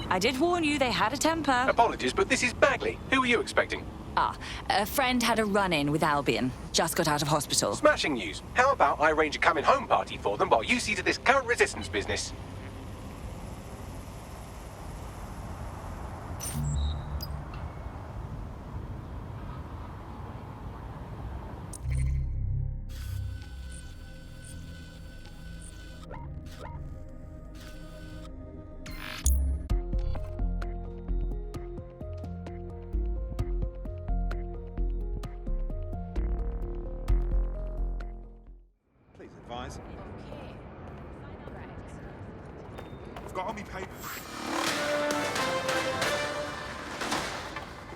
I did warn you they had a temper. Apologies, but this is Bagley. Who are you expecting? A friend had a run-in with Albion. Just got out of hospital. Smashing news. How about I arrange a coming-home party for them while you see to this current resistance business? I've got all my papers.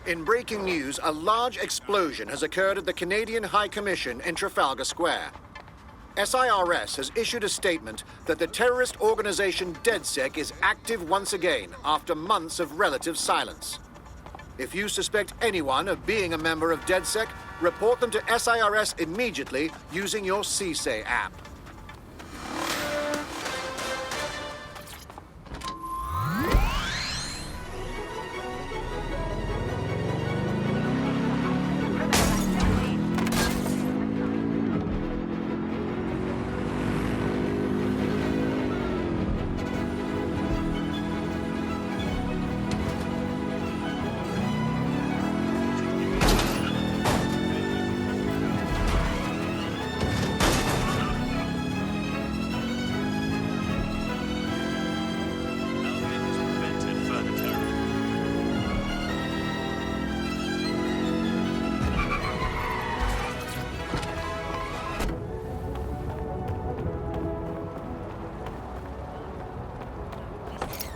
In breaking news, a large explosion has occurred at the Canadian High Commission in Trafalgar Square. SIRS has issued a statement that the terrorist organization DedSec is active once again after months of relative silence. If you suspect anyone of being a member of DedSec, report them to SIRS immediately using your CSAY app.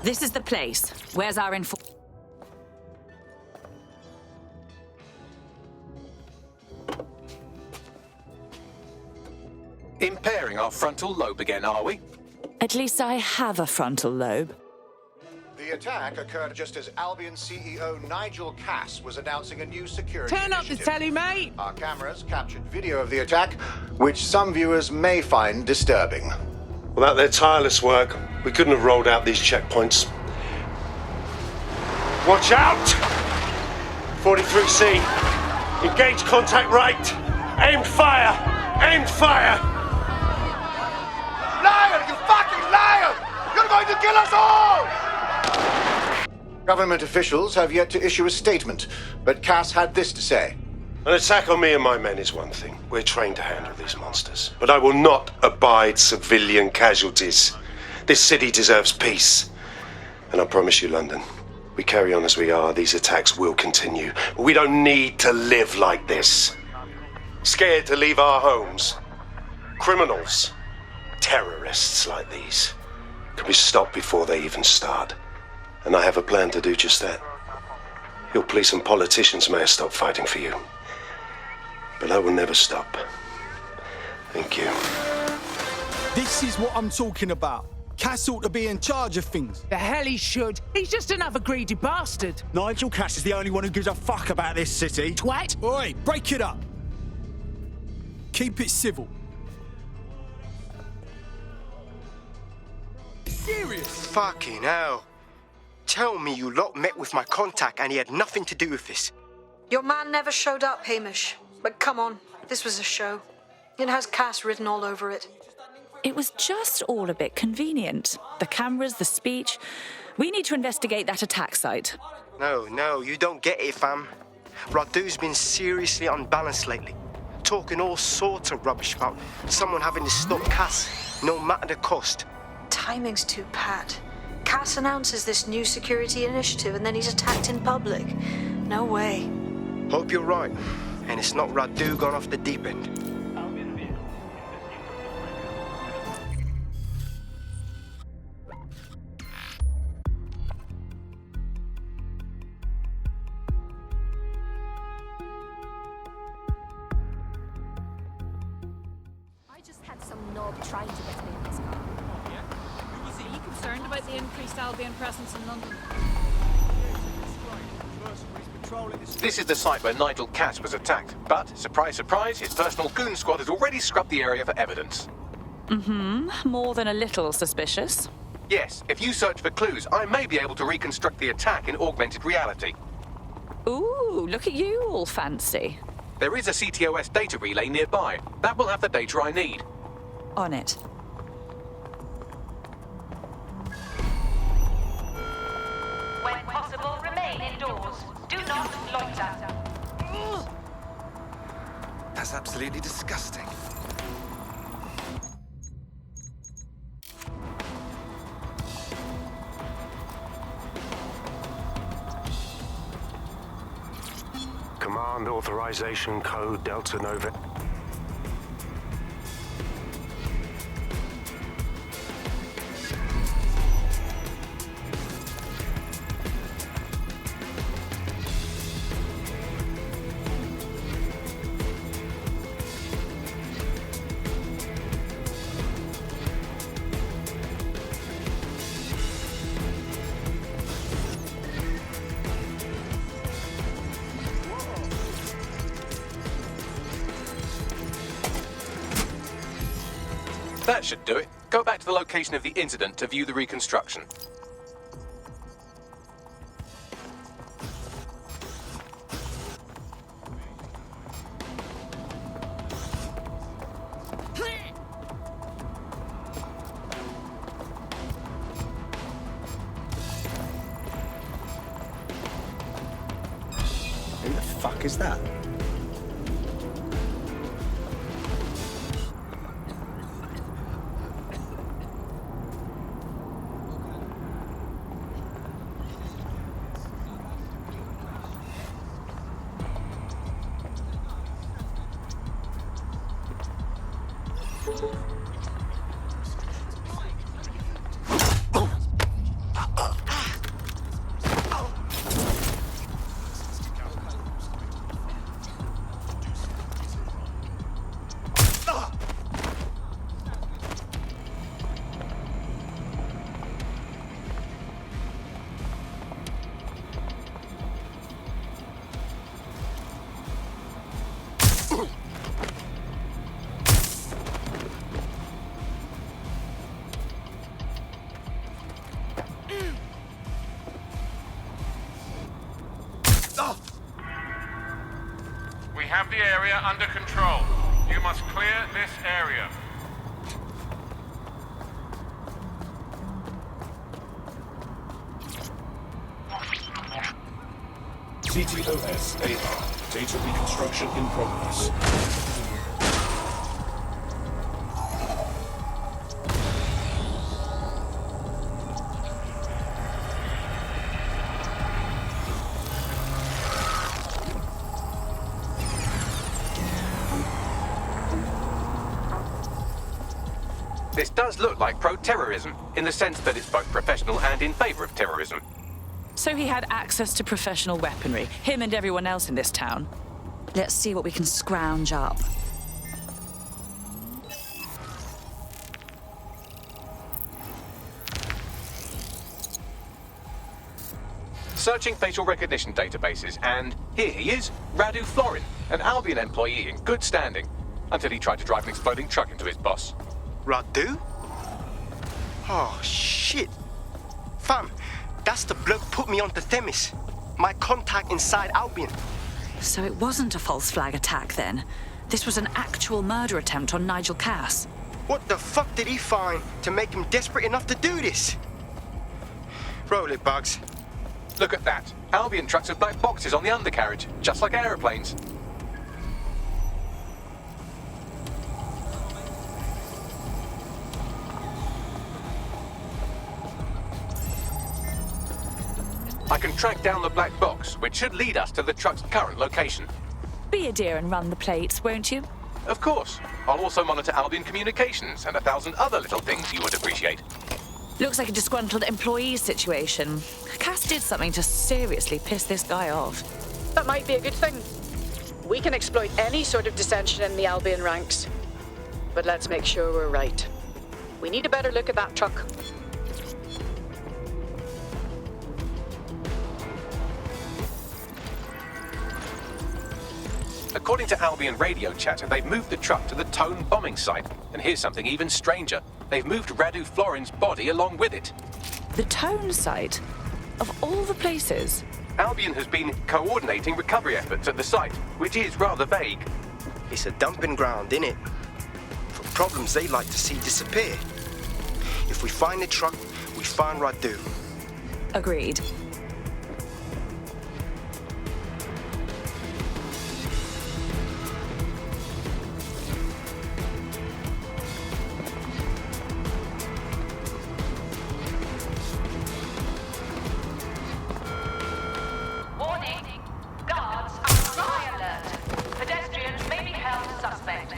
This is the place. Where's our Impairing our frontal lobe again, are we? At least I have a frontal lobe. The attack occurred just as Albion CEO Nigel Cass was announcing a new security Turn up the initiative. telly, mate! Our cameras captured video of the attack, which some viewers may find disturbing. Without their tireless work, we couldn't have rolled out these checkpoints. Watch out! 43C. Engage contact right. Aimed fire! Aimed fire! Liar! You fucking liar! You're going to kill us all! Government officials have yet to issue a statement, but Cass had this to say. An attack on me and my men is one thing. We're trained to handle these monsters. But I will not abide civilian casualties. This city deserves peace. And I promise you, London, we carry on as we are, these attacks will continue. But we don't need to live like this. Scared to leave our homes. Criminals, terrorists like these, can be stopped before they even start. And I have a plan to do just that. Your police and politicians may have stopped fighting for you. But I will never stop. Thank you. This is what I'm talking about. Cass ought to be in charge of things. The hell he should. He's just another greedy bastard. Nigel Cass is the only one who gives a fuck about this city. Twat! Oi, break it up. Keep it civil. Serious? Fucking hell. Tell me you lot met with my contact and he had nothing to do with this. Your man never showed up, Hamish. But come on, this was a show. It has Cass written all over it. It was just all a bit convenient. The cameras, the speech. We need to investigate that attack site. No, you don't get it, fam. Radu's been seriously unbalanced lately. Talking all sorts of rubbish about someone having to stop Cass, no matter the cost. Timing's too pat. Cass announces this new security initiative and then he's attacked in public. No way. Hope you're right. And it's not Radu gone off the deep end. I just had some knob trying to get me in this car. Yeah? Who was he? Are you concerned about the increased Albion presence in London? This is the site where Nigel Cass was attacked, but, surprise, surprise, his personal goon squad has already scrubbed the area for evidence. More than a little suspicious. Yes, if you search for clues, I may be able to reconstruct the attack in augmented reality. Ooh, look at you, all fancy. There is a CTOS data relay nearby. That will have the data I need. On it. When possible, remain indoors. Do not loiter. That's absolutely disgusting. Command authorization code Delta Nova. That should do it. Go back to the location of the incident to view the reconstruction. Who the fuck is that? We have the area under control. You must clear this area. CTOS AR. Data reconstruction in progress. This does look like pro-terrorism, in the sense that it's both professional and in favor of terrorism. So he had access to professional weaponry, him and everyone else in this town. Let's see what we can scrounge up. Searching facial recognition databases, and here he is, Radu Florin, an Albion employee in good standing, until he tried to drive an exploding truck into his boss. Radu? Oh, shit. Fam, that's the bloke put me onto Themis. My contact inside Albion. So it wasn't a false flag attack then. This was an actual murder attempt on Nigel Cass. What the fuck did he find to make him desperate enough to do this? Roll it, Bugs. Look at that. Albion trucks have black boxes on the undercarriage, just like aeroplanes. I can track down the black box, which should lead us to the truck's current location. Be a dear and run the plates, won't you? Of course. I'll also monitor Albion communications and 1,000 other little things you would appreciate. Looks like a disgruntled employee situation. Cass did something to seriously piss this guy off. That might be a good thing. We can exploit any sort of dissension in the Albion ranks. But let's make sure we're right. We need a better look at that truck. According to Albion radio chatter, they've moved the truck to the Tone bombing site. And here's something even stranger. They've moved Radu Florin's body along with it. The Tone site? Of all the places? Albion has been coordinating recovery efforts at the site, which is rather vague. It's a dumping ground, innit? For problems they like to see disappear. If we find the truck, we find Radu. Agreed. Warning. Guards are on high alert. Pedestrians may be held suspect.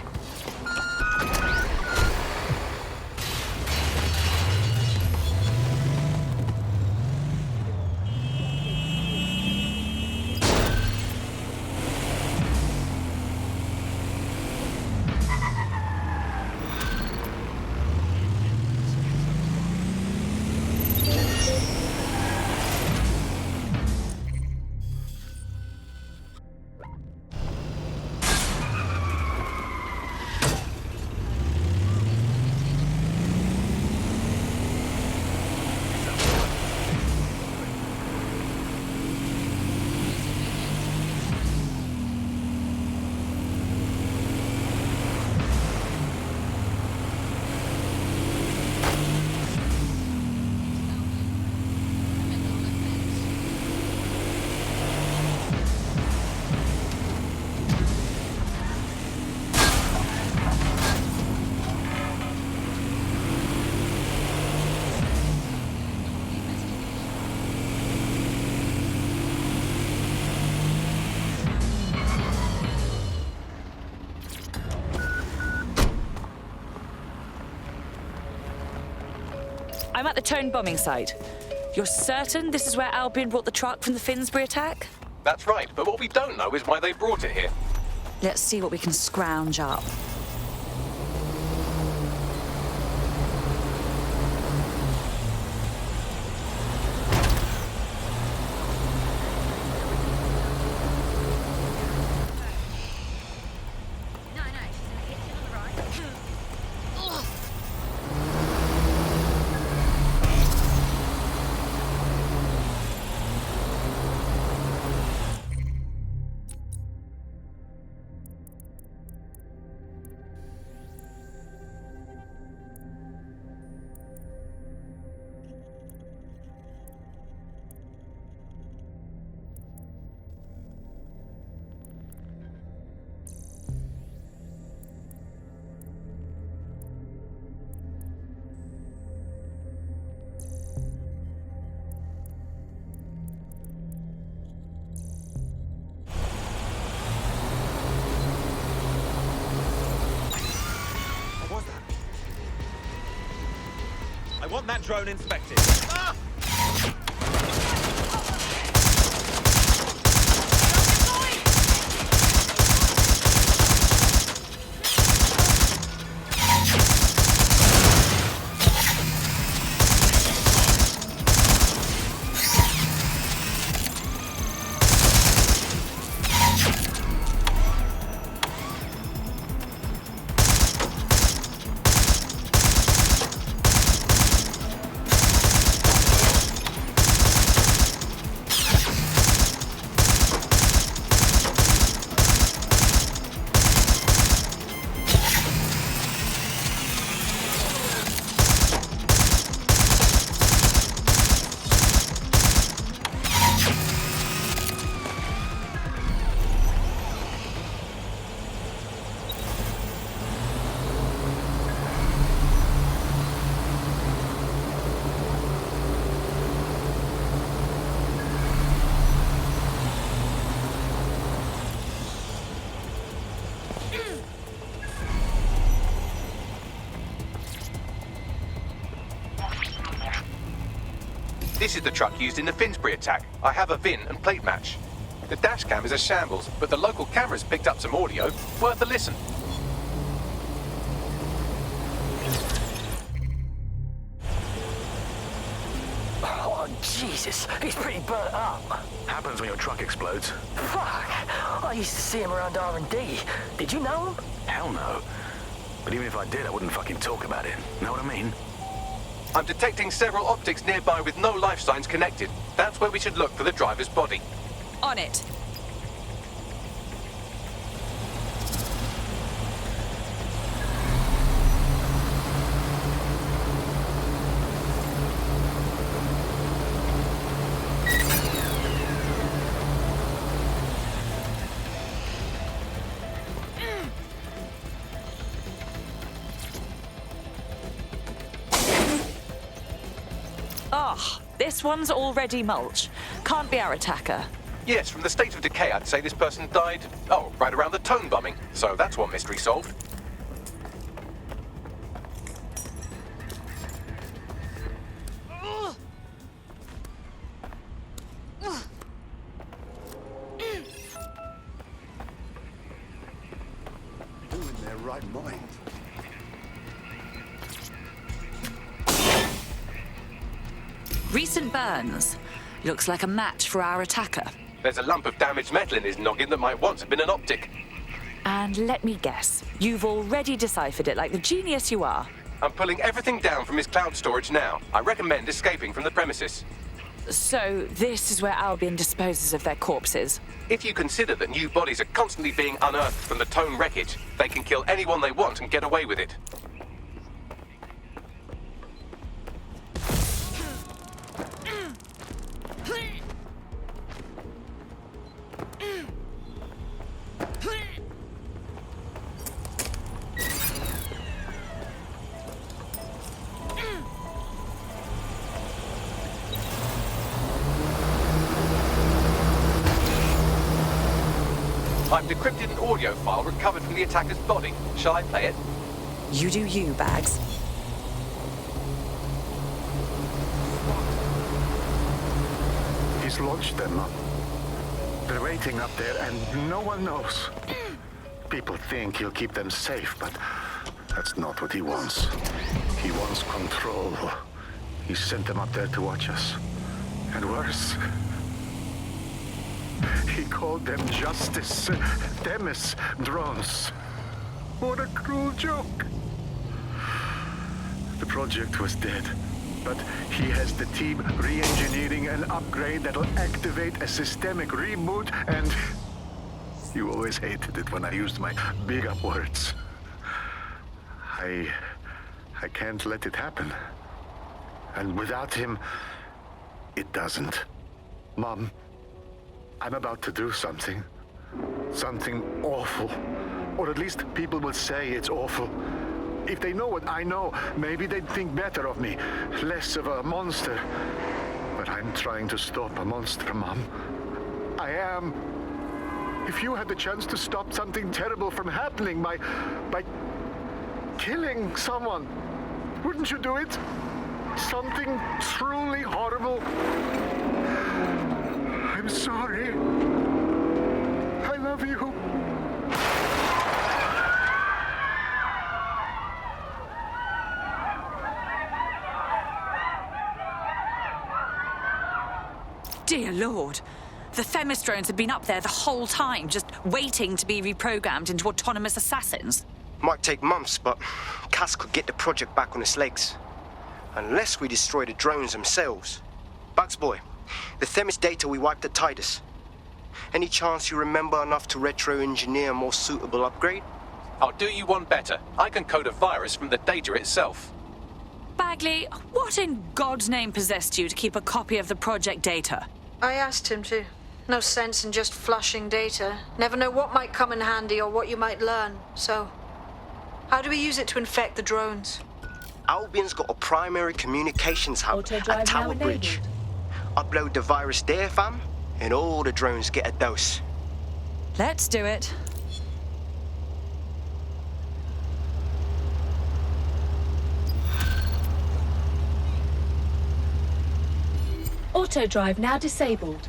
I'm at the Tone bombing site. You're certain this is where Albion brought the truck from the Finsbury attack? That's right, but what we don't know is why they brought it here. Let's see what we can scrounge up. I want that drone inspected. Ah! This is the truck used in the Finsbury attack. I have a VIN and plate match. The dash cam is a shambles, but the local cameras picked up some audio. Worth a listen. Oh, Jesus. He's pretty burnt up. Happens when your truck explodes. Fuck. I used to see him around R&D. Did you know him? Hell no. But even if I did, I wouldn't fucking talk about it. Know what I mean? I'm detecting several optics nearby with no life signs connected. That's where we should look for the driver's body. On it. Oh, this one's already mulch. Can't be our attacker. Yes, from the state of decay, I'd say this person died, right around the tone bombing. So that's one mystery solved. Who in their right mind? Recent burns. Looks like a match for our attacker. There's a lump of damaged metal in his noggin that might once have been an optic. And let me guess, you've already deciphered it like the genius you are. I'm pulling everything down from his cloud storage now. I recommend escaping from the premises. So, this is where Albion disposes of their corpses. If you consider that new bodies are constantly being unearthed from the Tone wreckage, they can kill anyone they want and get away with it. I've decrypted an audio file recovered from the attacker's body. Shall I play it? You do you, Bags. He's launched them up. They're waiting up there and no one knows. People think he'll keep them safe, but that's not what he wants. He wants control. He sent them up there to watch us. And worse, he called them Justice, Themis drones. What a cruel joke. The project was dead, but he has the team re-engineering an upgrade that'll activate a systemic reboot, and you always hated it when I used my big up words. I can't let it happen. And without him, it doesn't. Mom, I'm about to do something. Something awful. Or at least people will say it's awful. If they know what I know, maybe they'd think better of me. Less of a monster. But I'm trying to stop a monster, Mom. I am. If you had the chance to stop something terrible from happening by killing someone, wouldn't you do it? Something truly horrible. I'm sorry. I love you. Dear Lord. The Themis drones have been up there the whole time, just waiting to be reprogrammed into autonomous assassins. Might take months, but Cass could get the project back on its legs. Unless we destroy the drones themselves. Bugs boy, the Themis data we wiped at Titus. Any chance you remember enough to retro-engineer a more suitable upgrade? I'll do you one better. I can code a virus from the data itself. Bagley, what in God's name possessed you to keep a copy of the project data? I asked him to. No sense in just flushing data. Never know what might come in handy or what you might learn. So, how do we use it to infect the drones? Albion's got a primary communications hub at Tower Bridge. Upload the virus there, fam, and all the drones get a dose. Let's do it. Auto drive now disabled.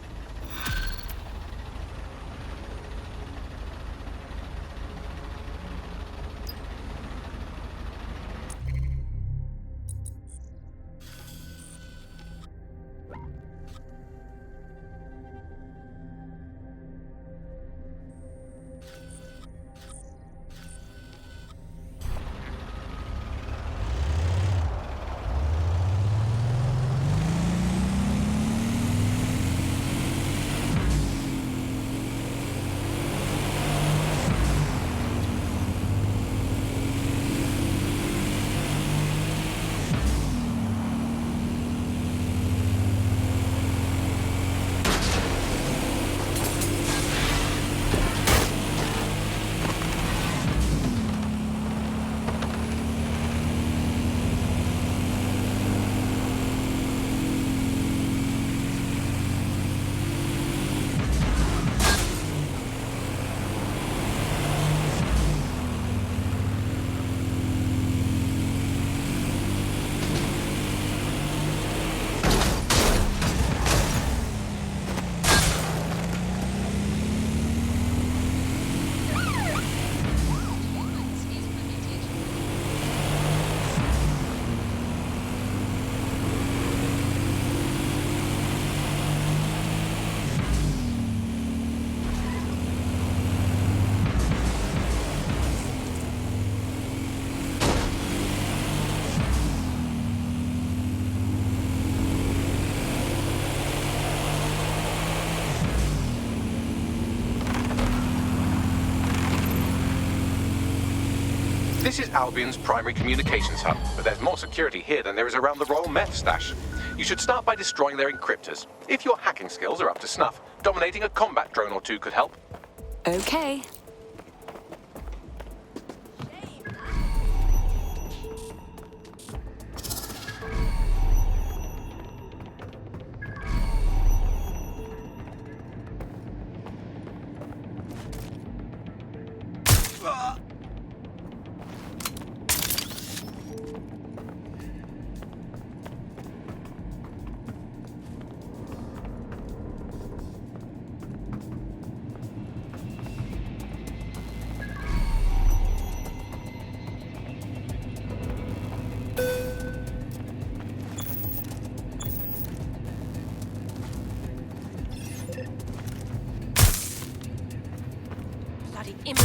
This is Albion's primary communications hub, but there's more security here than there is around the Royal Meth Stash. You should start by destroying their encryptors. If your hacking skills are up to snuff, dominating a combat drone or two could help. Okay. Bloody image.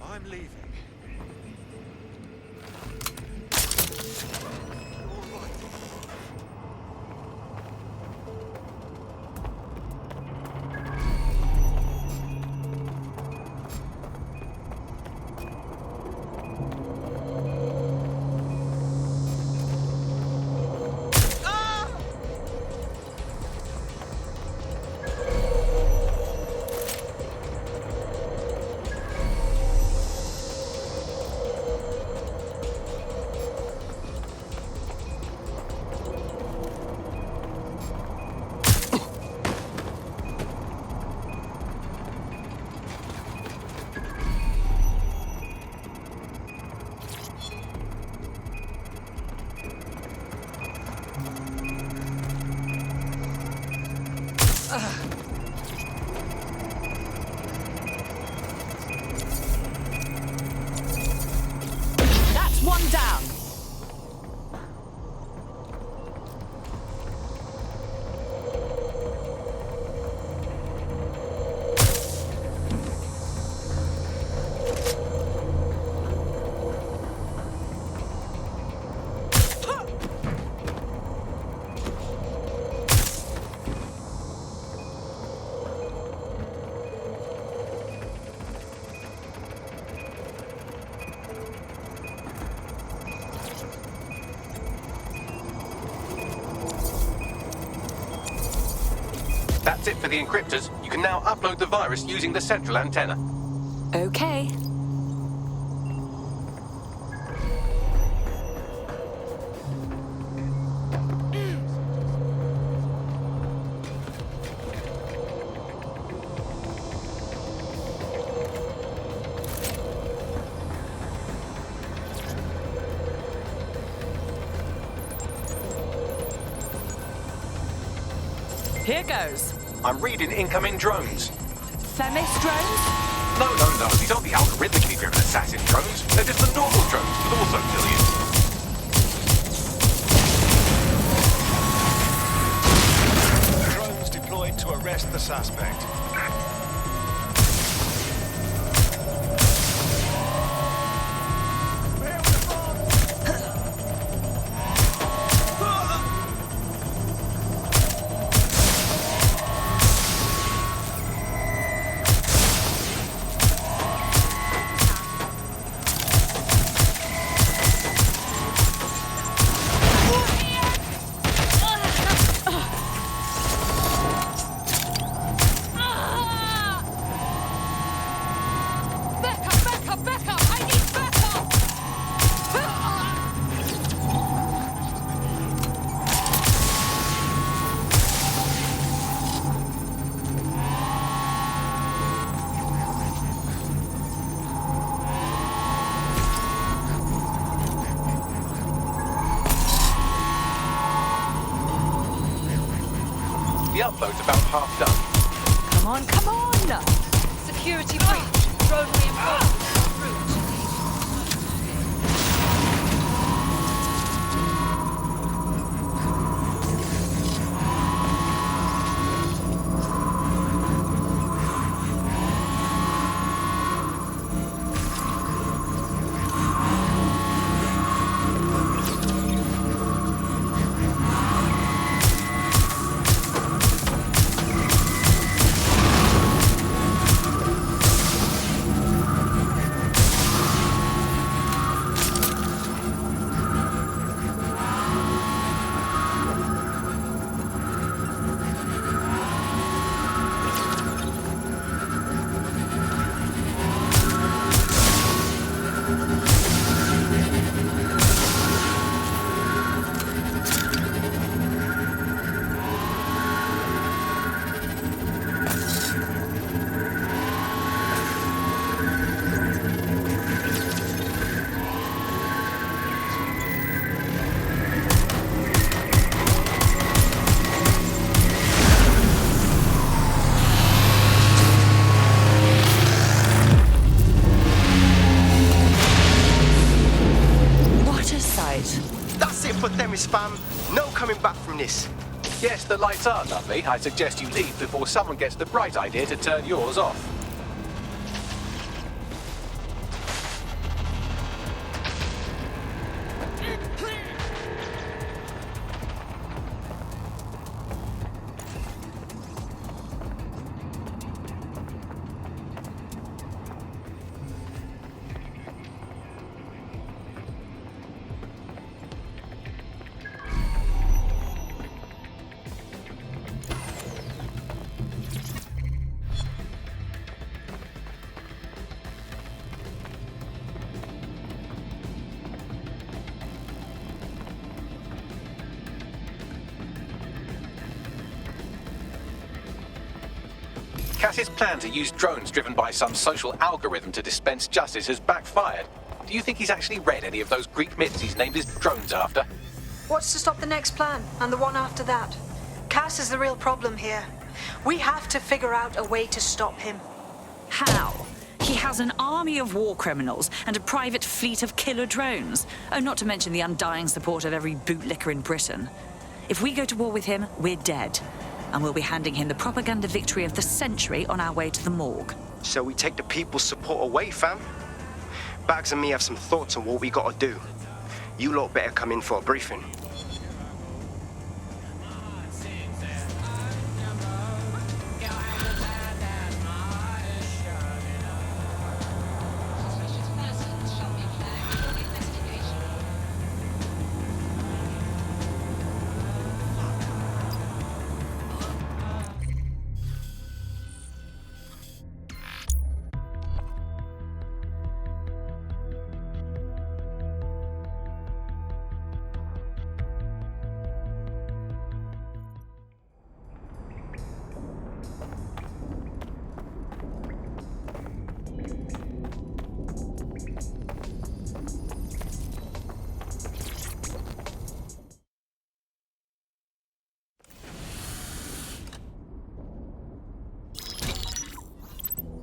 I'm leaving. That's one down. That's it for the encryptors. You can now upload the virus using the central antenna. Okay. Here goes. I'm reading incoming drones. Themis drones? No, these aren't the algorithmically driven assassin drones. They're just the normal drones that also kill you. Drones deployed to arrest the suspect. The upload's about half done. Come on, come on! Security breach. Drone reinforcements en route. Yes, the lights are lovely. I suggest you leave before someone gets the bright idea to turn yours off. Cass's plan to use drones driven by some social algorithm to dispense justice has backfired. Do you think he's actually read any of those Greek myths he's named his drones after? What's to stop the next plan, and the one after that? Cass is the real problem here. We have to figure out a way to stop him. How? He has an army of war criminals and a private fleet of killer drones. Oh, not to mention the undying support of every bootlicker in Britain. If we go to war with him, we're dead. And we'll be handing him the propaganda victory of the century on our way to the morgue. So we take the people's support away, fam? Bags and me have some thoughts on what we gotta do. You lot better come in for a briefing.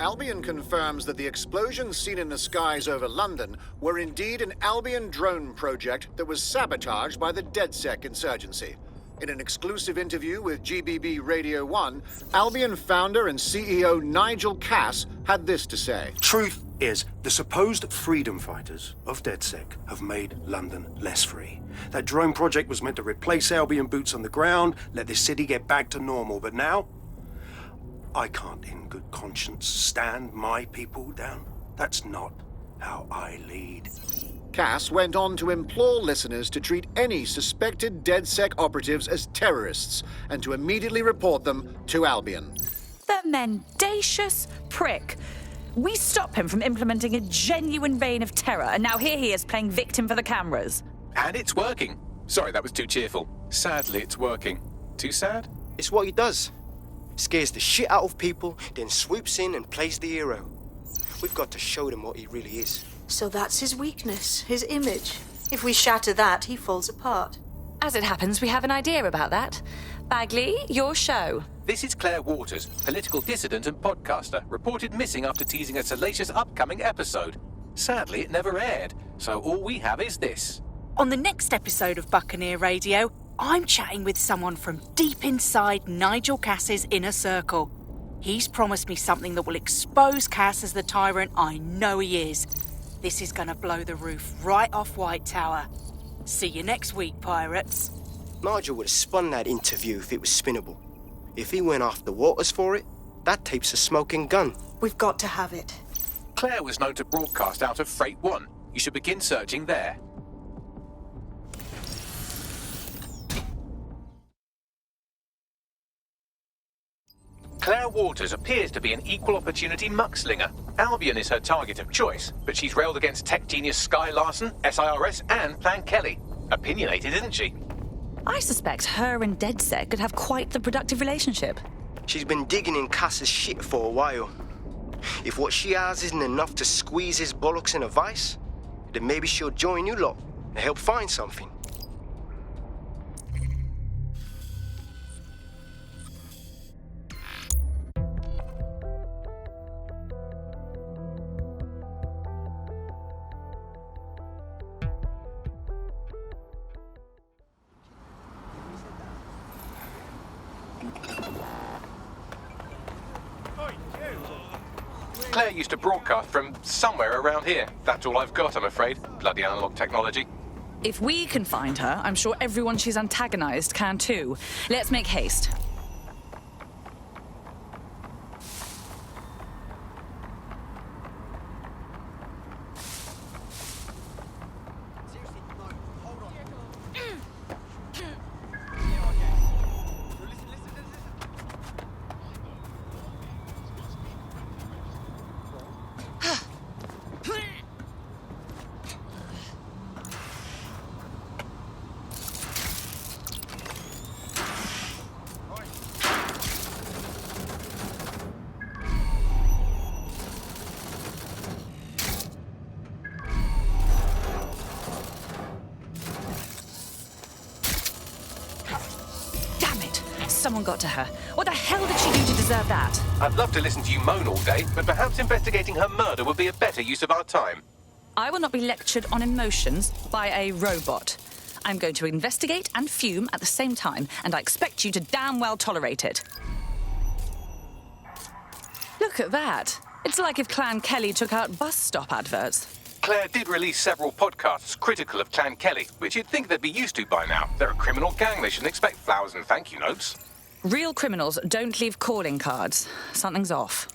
Albion confirms that the explosions seen in the skies over London were indeed an Albion drone project that was sabotaged by the DedSec insurgency. In an exclusive interview with GBB Radio 1, Albion founder and CEO Nigel Cass had this to say. Truth is, the supposed freedom fighters of DedSec have made London less free. That drone project was meant to replace Albion boots on the ground, let the city get back to normal, but now I can't in good conscience stand my people down. That's not how I lead. Cass went on to implore listeners to treat any suspected DedSec operatives as terrorists and to immediately report them to Albion. The mendacious prick. We stop him from implementing a genuine reign of terror, and now here he is playing victim for the cameras. And it's working. Sorry, that was too cheerful. Sadly, it's working. Too sad? It's what he does. Scares the shit out of people, then swoops in and plays the hero. We've got to show them what he really is. So that's his weakness, his image. If we shatter that, he falls apart. As it happens, we have an idea about that. Bagley, your show. This is Claire Waters, political dissident and podcaster, reported missing after teasing a salacious upcoming episode. Sadly, it never aired, so all we have is this. On the next episode of Buccaneer Radio, I'm chatting with someone from deep inside Nigel Cass's inner circle. He's promised me something that will expose Cass as the tyrant I know he is. This is gonna blow the roof right off White Tower. See you next week, pirates. Nigel would have spun that interview if it was spinnable. If he went after Waters for it, that tape's a smoking gun. We've got to have it. Claire was known to broadcast out of Freight 1. You should begin searching there. Claire Waters appears to be an equal opportunity muckslinger. Albion is her target of choice, but she's railed against tech genius Sky Larson, SIRS, and Plan Kelly. Opinionated, isn't she? I suspect her and DedSec could have quite the productive relationship. She's been digging in Cass's shit for a while. If what she has isn't enough to squeeze his bollocks in a vice, then maybe she'll join you lot and help find something. Claire used to broadcast from somewhere around here. That's all I've got, I'm afraid. Bloody analog technology. If we can find her, I'm sure everyone she's antagonized can too. Let's make haste. Someone got to her. What the hell did she do to deserve that? I'd love to listen to you moan all day, but perhaps investigating her murder would be a better use of our time. I will not be lectured on emotions by a robot. I'm going to investigate and fume at the same time, and I expect you to damn well tolerate it. Look at that. It's like if Clan Kelly took out bus stop adverts. Claire did release several podcasts critical of Clan Kelly, which you'd think they'd be used to by now. They're a criminal gang. They shouldn't expect flowers and thank you notes. Real criminals don't leave calling cards. Something's off.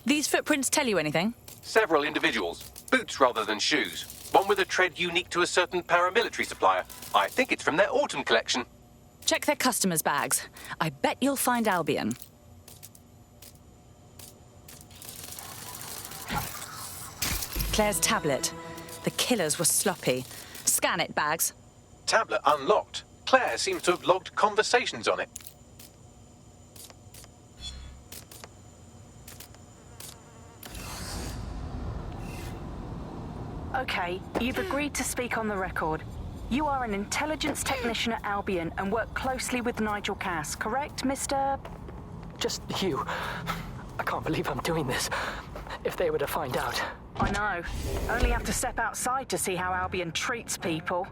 These footprints tell you anything? Several individuals. Boots rather than shoes. One with a tread unique to a certain paramilitary supplier. I think it's from their autumn collection. Check their customers' bags. I bet you'll find Albion. Claire's tablet. The killers were sloppy. Scan it, Bags. Tablet unlocked. Claire seems to have logged conversations on it. Okay, you've agreed to speak on the record. You are an intelligence technician at Albion and work closely with Nigel Cass, correct, Mr...? Just you. I can't believe I'm doing this. If they were to find out. I know. Only have to step outside to see how Albion treats people.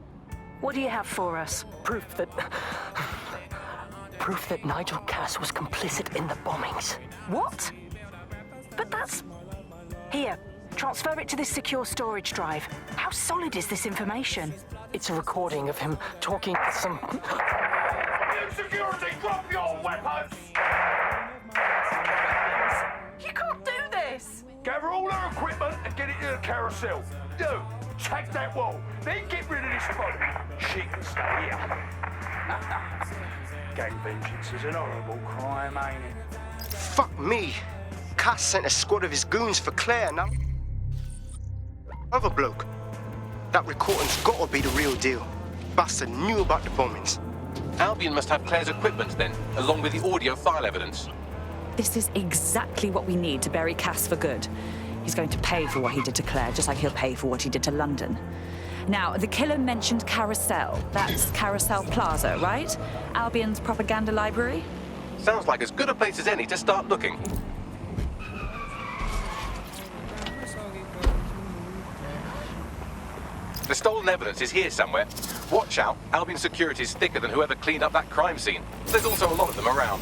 What do you have for us? Proof that Nigel Cass was complicit in the bombings. What? But that's... Here, transfer it to this secure storage drive. How solid is this information? It's a recording of him talking to some... Security, drop your weapons! You can't do this! Gather all our equipment and get it to the carousel. You, check that wall. Then get rid of this body. She can stay here. Gang vengeance is an horrible crime, ain't it? Fuck me. Cass sent a squad of his goons for Claire now. Other bloke. That recording's gotta be the real deal. Bastard knew about the bombings. Albion must have Claire's equipment then, along with the audio file evidence. This is exactly what we need to bury Cass for good. He's going to pay for what he did to Claire, just like he'll pay for what he did to London. Now, the killer mentioned Carousel. That's Carousel Plaza, right? Albion's propaganda library? Sounds like as good a place as any to start looking. The stolen evidence is here somewhere. Watch out, Albion security is thicker than whoever cleaned up that crime scene. There's also a lot of them around.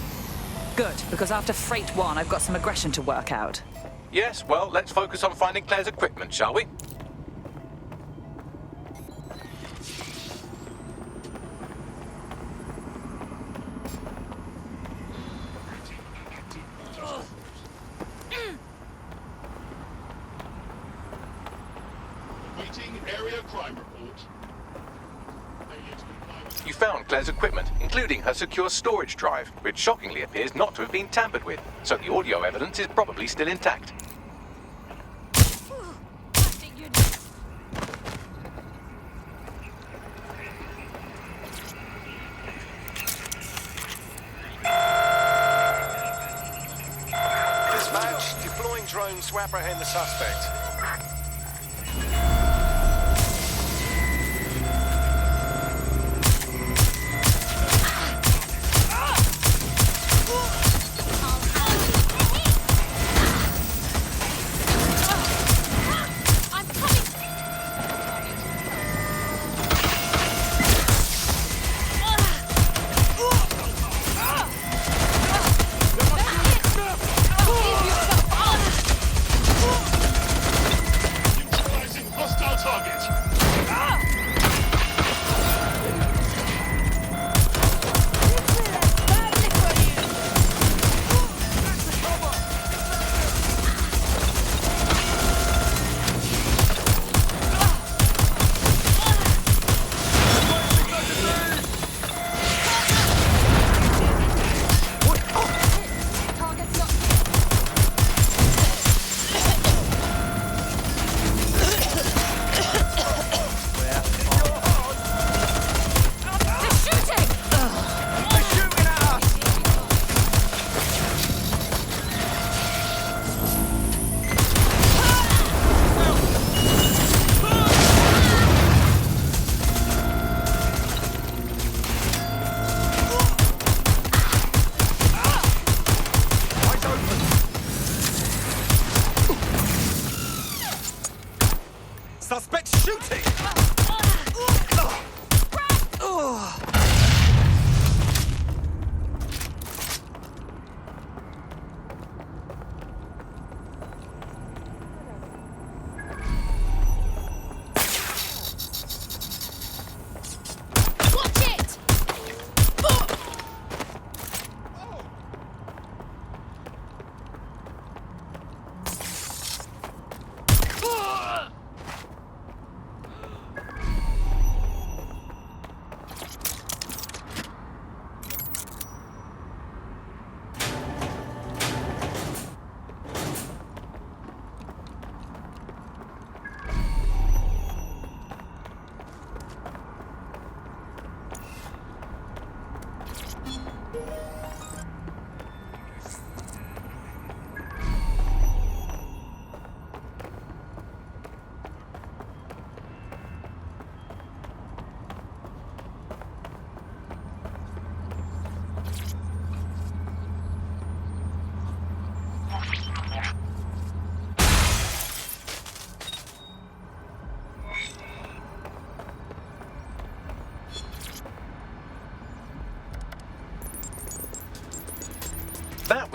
Good, because after Freight 1, I've got some aggression to work out. Yes, well, let's focus on finding Claire's equipment, shall we? Waiting area crime report. You found Claire's equipment, including her secure storage drive, which shockingly appears not to have been tampered with, so the audio evidence is probably still intact. Dispatch, deploying drones to apprehend the suspect.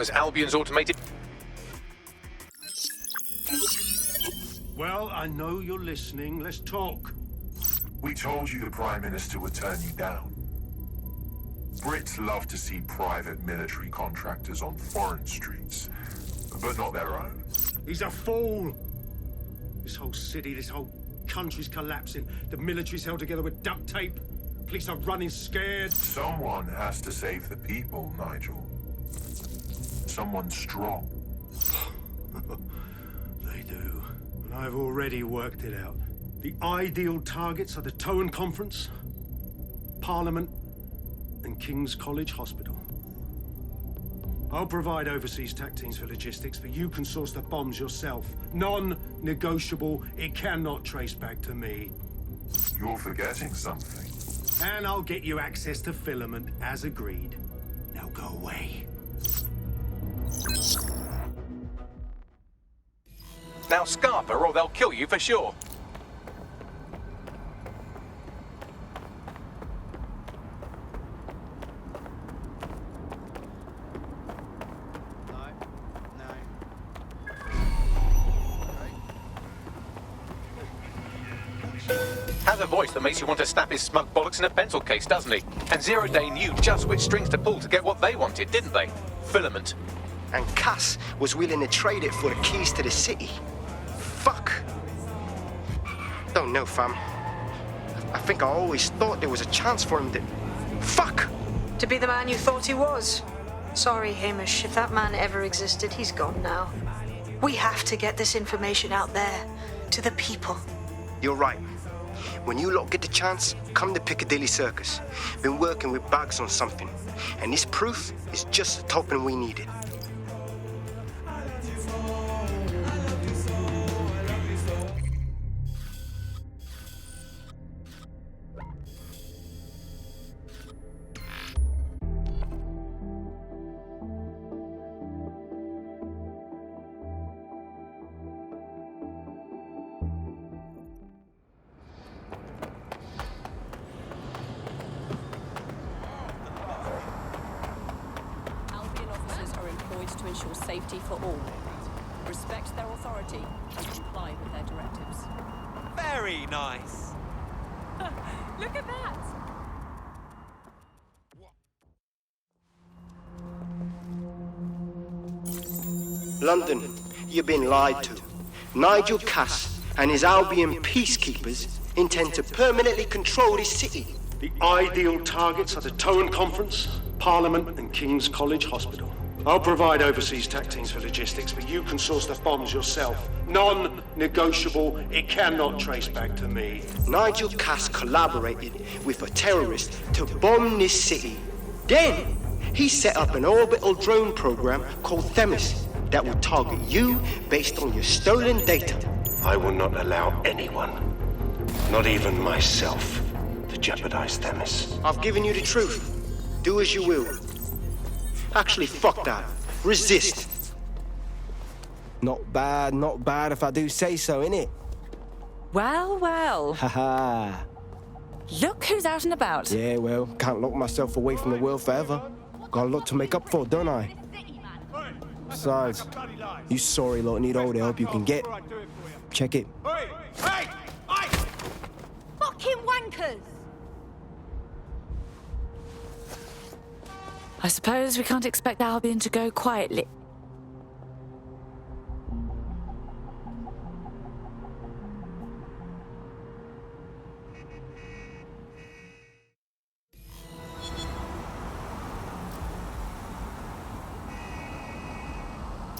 was Albion's automated... Well, I know you're listening. Let's talk. We told you the Prime Minister would turn you down. Brits love to see private military contractors on foreign streets, but not their own. He's a fool! This whole city, this whole country's collapsing. The military's held together with duct tape. Police are running scared. Someone has to save the people, Nigel. Someone strong. They do. And I've already worked it out. The ideal targets are the Towan Conference, Parliament, and King's College Hospital. I'll provide overseas tac teams for logistics, but you can source the bombs yourself. Non-negotiable. It cannot trace back to me. You're forgetting something. And I'll get you access to filament, as agreed. Now go away. Now Scarper, or they'll kill you for sure. Has a voice that makes you want to snap his smug bollocks in a pencil case, doesn't he? And Zero Day knew just which strings to pull to get what they wanted, didn't they? Filament. And Cass was willing to trade it for the keys to the city. Fuck. Don't know, fam. I think I always thought there was a chance for him to... Fuck! To be the man you thought he was. Sorry, Hamish. If that man ever existed, he's gone now. We have to get this information out there, to the people. You're right. When you lot get the chance, come to Piccadilly Circus. Been working with Bags on something, and this proof is just the token we needed. To ensure safety for all. Respect their authority and comply with their directives. Very nice. Look at that! London, you've been lied to. Nigel Cass and his Albion peacekeepers intend to permanently control this city. The ideal targets are the Towan Conference, Parliament, and King's College Hospital. I'll provide overseas tac teams for logistics, but you can source the bombs yourself. Non-negotiable. It cannot trace back to me. Nigel Cass collaborated with a terrorist to bomb this city. Then, he set up an orbital drone program called Themis that will target you based on your stolen data. I will not allow anyone, not even myself, to jeopardize Themis. I've given you the truth. Do as you will. Actually, fuck that. Resist. Not bad if I do say so, innit? Well, well. Haha. Look who's out and about. Yeah, well, can't lock myself away from the world forever. Got a lot to make up for, don't I? Besides, you sorry lot need all the help you can get. Check it. Fucking wankers! I suppose we can't expect Albion to go quietly.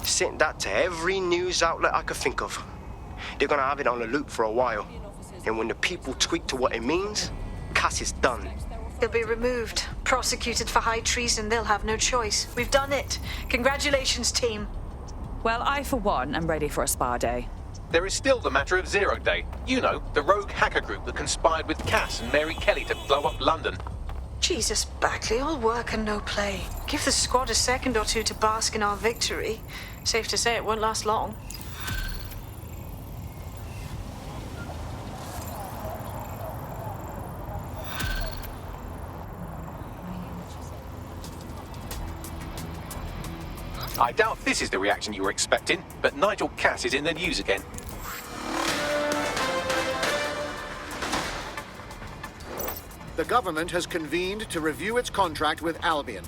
Sent that to every news outlet I could think of. They're gonna have it on a loop for a while. And when the people tweak to what it means, Cass is done. He'll be removed, prosecuted for high treason. They'll have no choice. We've done it. Congratulations, team. Well, I, for one, am ready for a spa day. There is still the matter of Zero Day. You know, the rogue hacker group that conspired with Cass and Mary Kelly to blow up London. Jesus, Backley, all work and no play. Give the squad a second or two to bask in our victory. Safe to say it won't last long. I doubt this is the reaction you were expecting, but Nigel Cass is in the news again. The government has convened to review its contract with Albion.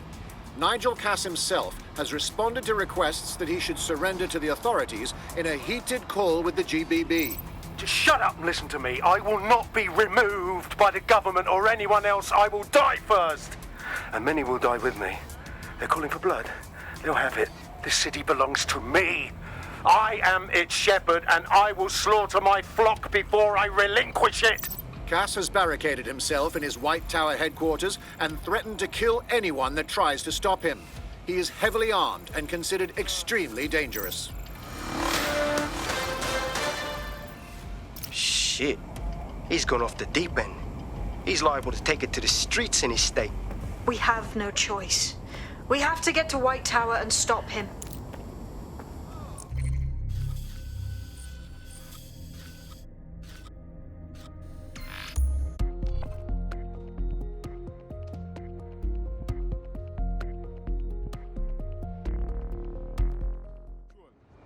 Nigel Cass himself has responded to requests that he should surrender to the authorities in a heated call with the GBB. Just shut up and listen to me. I will not be removed by the government or anyone else. I will die first. And many will die with me. They're calling for blood. They'll have it. This city belongs to me. I am its shepherd, and I will slaughter my flock before I relinquish it. Cass has barricaded himself in his White Tower headquarters and threatened to kill anyone that tries to stop him. He is heavily armed and considered extremely dangerous. Shit. He's gone off the deep end. He's liable to take it to the streets in his state. We have no choice. We have to get to White Tower and stop him.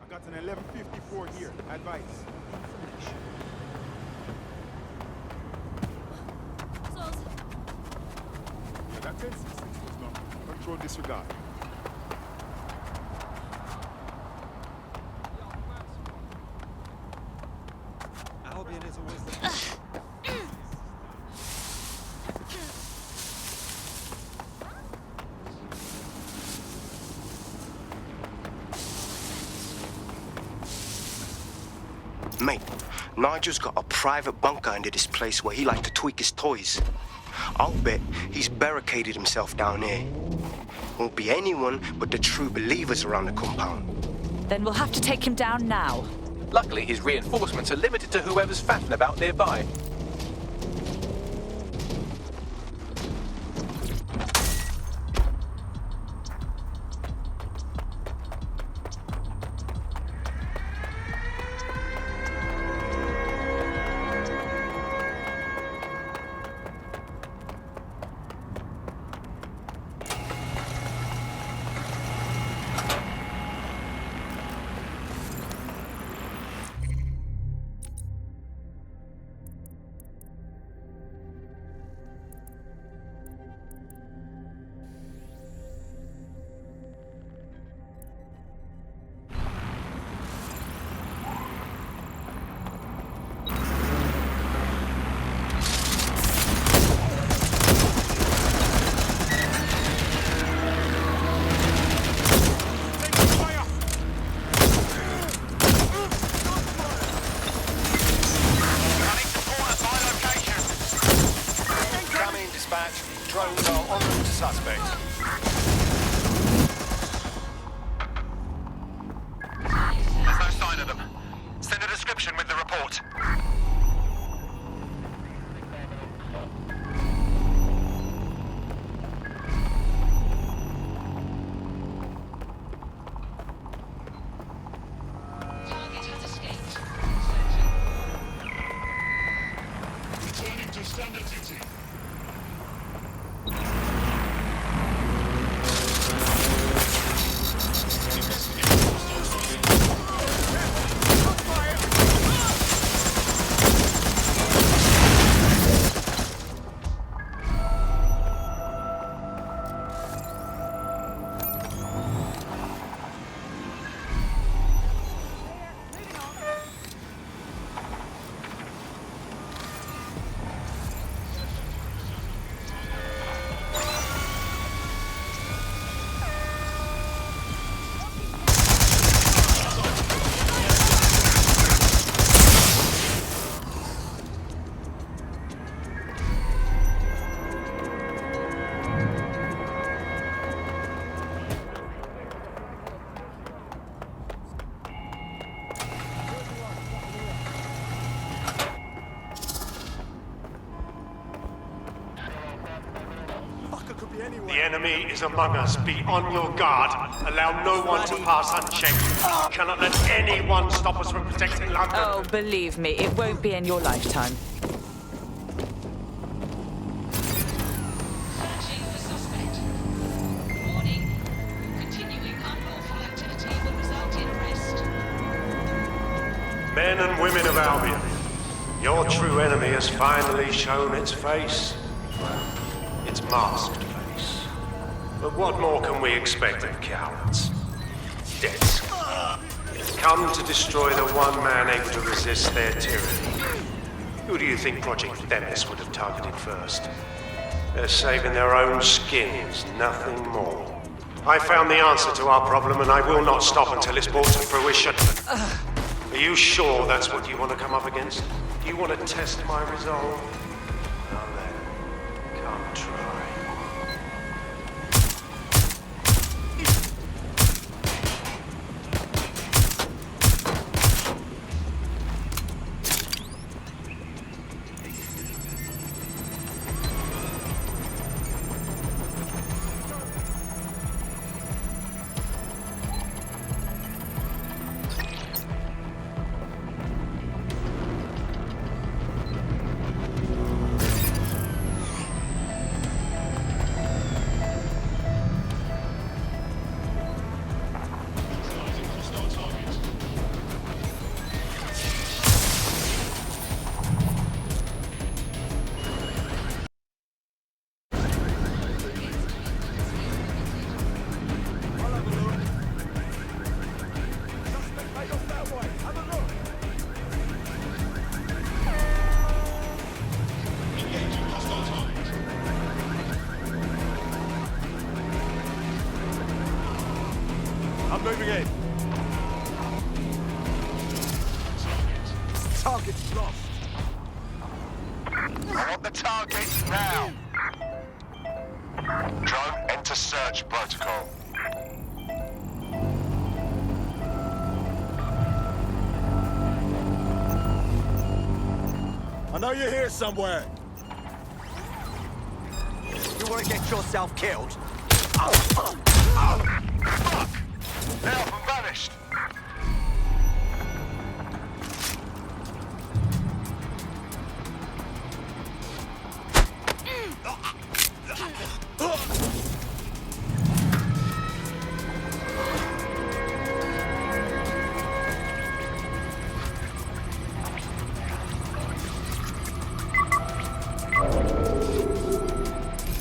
I got an 1154 here. Advice. Yeah, that 1066 was not. Control disregard. Albion is always the Mate, Nigel's got a private bunker under this place where he likes to tweak his toys. I'll bet he's barricaded himself down here. Won't be anyone but the true believers around the compound. Then we'll have to take him down now. Luckily, his reinforcements are limited to whoever's fatting about nearby. Drones are en route to suspect. There's no sign of them. Send a description with the report. Target has escaped. Returning to standard duty. The enemy is among us. Be on your guard. Allow no one to pass unchecked. You cannot let anyone stop us from protecting London. Oh, believe me, it won't be in your lifetime. Searching for suspect. Warning. Continuing unlawful activity. Men and women of Albion, your true enemy has finally shown its face. Well, its masked face. But what more can we expect of cowards? Deaths. Come to destroy the one man able to resist their tyranny. Who do you think Project Themis would have targeted first? They're saving their own skins, nothing more. I found the answer to our problem, and I will not stop until it's brought to fruition. Are you sure that's what you want to come up against? Do you want to test my resolve? Well then, come try. I'm moving in. Target's lost. I want the target now. Drone, enter search protocol. I know you're here somewhere. You want to get yourself killed? Fuck! They're up and vanished.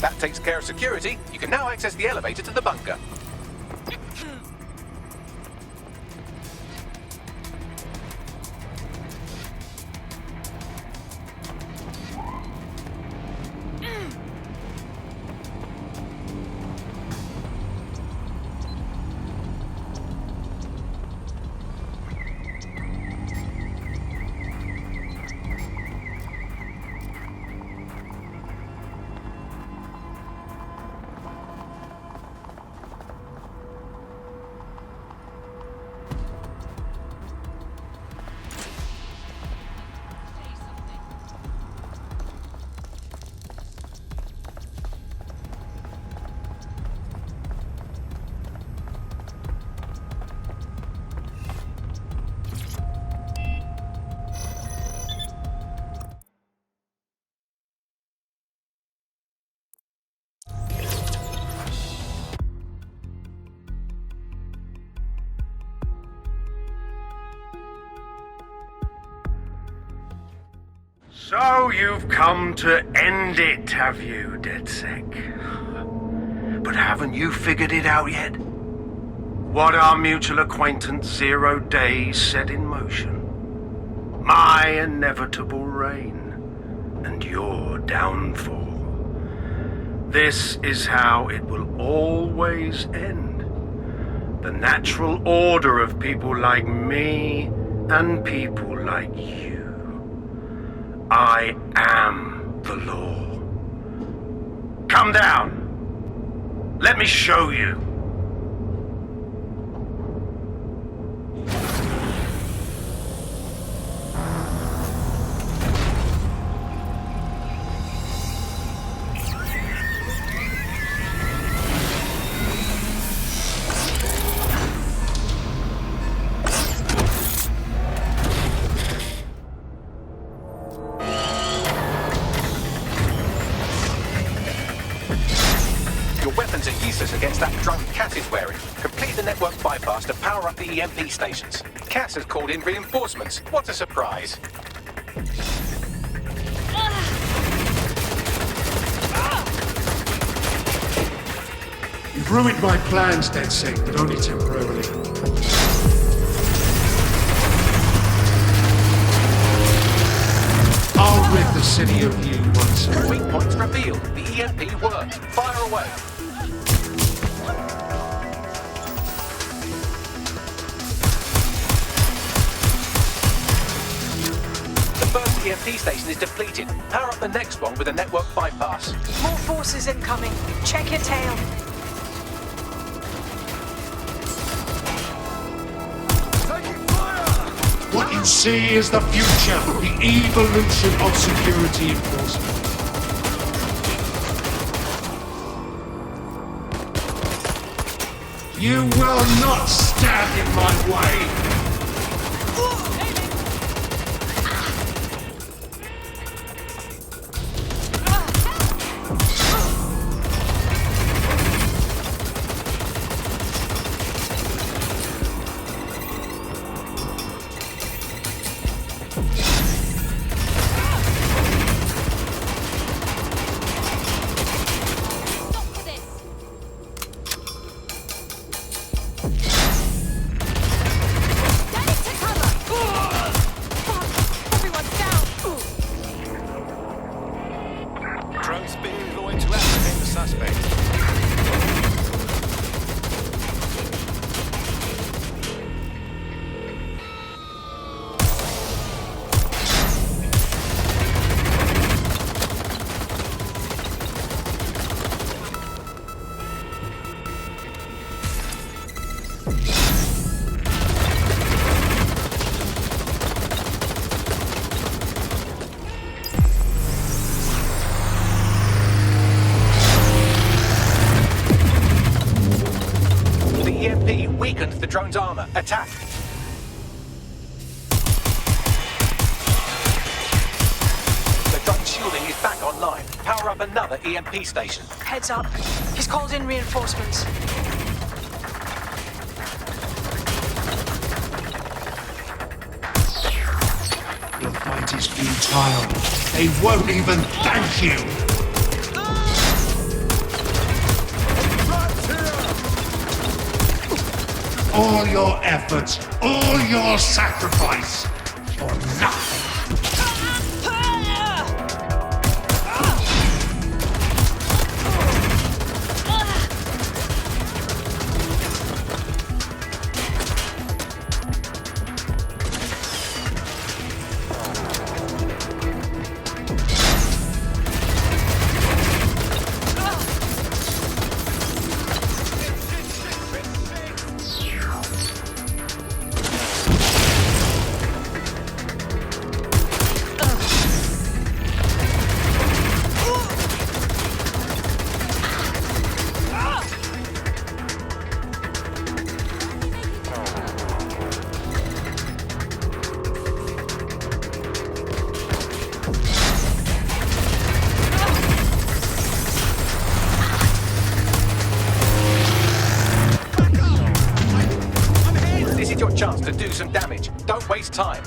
That takes care of security. You can now access the elevator to the bunker. So you've come to end it, have you, DedSec? But haven't you figured it out yet? What our mutual acquaintance 0 Days set in motion? My inevitable reign and your downfall. This is how it will always end. The natural order of people like me and people like you. I am the law. Come down. Let me show you. Your weapons are useless against that drone Cat is wearing. Complete the network bypass to power up the EMP stations. Cass has called in reinforcements. What a surprise. You've ruined my plans, DedSec, but only temporarily. I'll rid the city of you once. Weak points revealed. The EMP worked. Fire away. The first EMP station is depleted. Power up the next one with a network bypass. More forces incoming. Check your tail. What you see is the future, the evolution of security enforcement. You will not stand in my way! Weakened the drone's armor. Attack. The drone's shielding is back online. Power up another EMP station. Heads up. He's called in reinforcements. Your fight is futile. They won't even thank you! All your efforts, all your sacrifice, for nothing. Chance to do some damage. Don't waste time.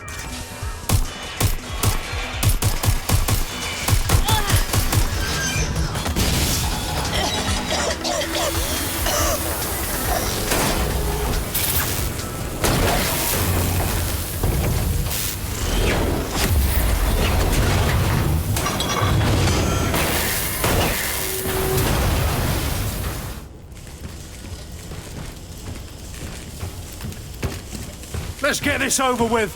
Let's get this over with.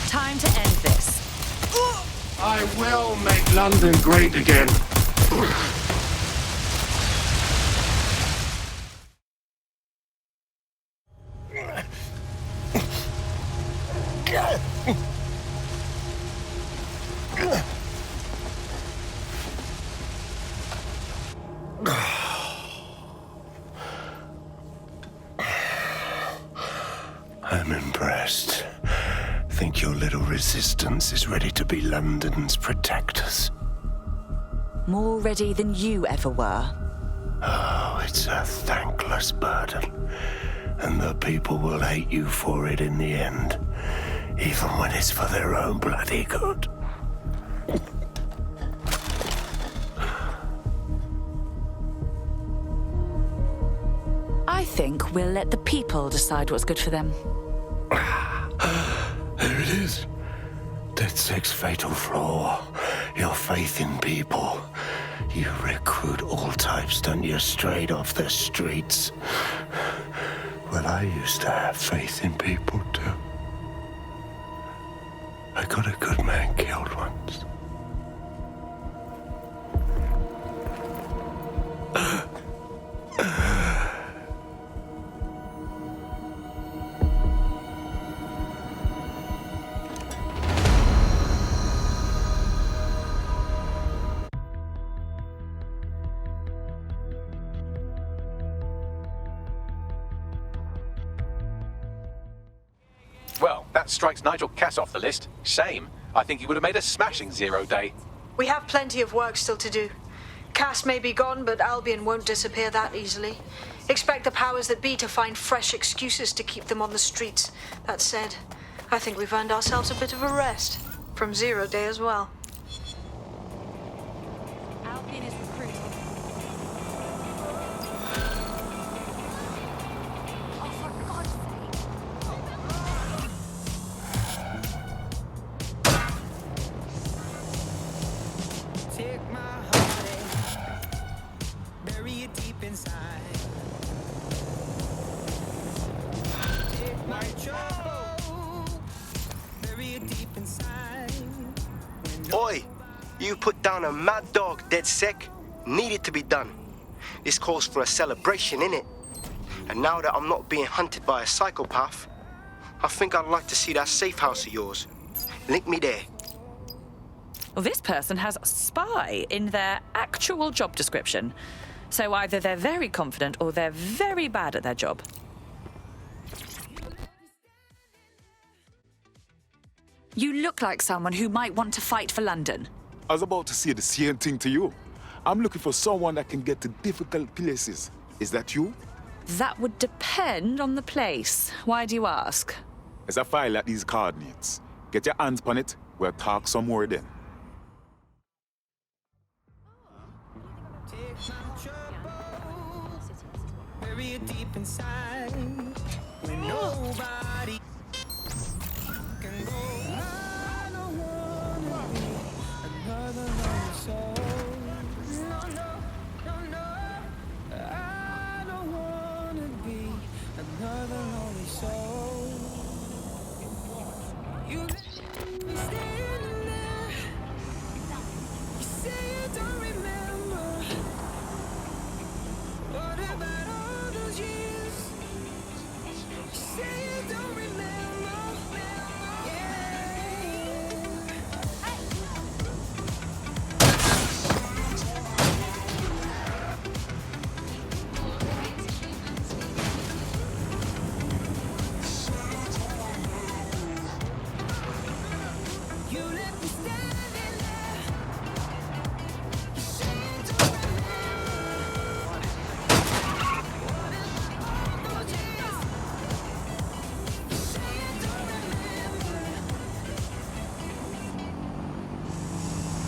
Time to end this. I will make London great again. I'm impressed. Think your little resistance is ready to be London's protectors? More ready than you ever were. Oh, it's a thankless burden. And the people will hate you for it in the end. Even when it's for their own bloody good. I think we'll let the people decide what's good for them. There it is. DedSec's fatal flaw. Your faith in people. You recruit all types, don't you, straight off the streets. Well, I used to have faith in people, too. I got a good man killed once. Well, that strikes Nigel Cass off the list. Shame. I think he would have made a smashing 0 day. We have plenty of work still to do. Cass may be gone, but Albion won't disappear that easily. Expect the powers that be to find fresh excuses to keep them on the streets. That said, I think we've earned ourselves a bit of a rest. From 0 day as well. Albion is recruiting. Oh, for God's sake. Take my heartache, bury it deep inside. Take my trouble, bury it deep inside. Oi! You put down a mad dog, DedSec. Needed to be done. This calls for a celebration, innit? And now that I'm not being hunted by a psychopath, I think I'd like to see that safe house of yours. Link me there. Well, this person has spy in their actual job description. So either they're very confident or they're very bad at their job. You look like someone who might want to fight for London. I was about to say the same thing to you. I'm looking for someone that can get to difficult places. Is that you? That would depend on the place. Why do you ask? As I file at these coordinates, get your hands on it, we'll talk some more then. Bury it deep inside. When nobody can go. I don't wanna be another lonely soul. No, no, no, no. I don't wanna be another lonely soul. You let me standing there. You say you don't remember. What about all those years? You say you don't remember. You let me standing there. You say you don't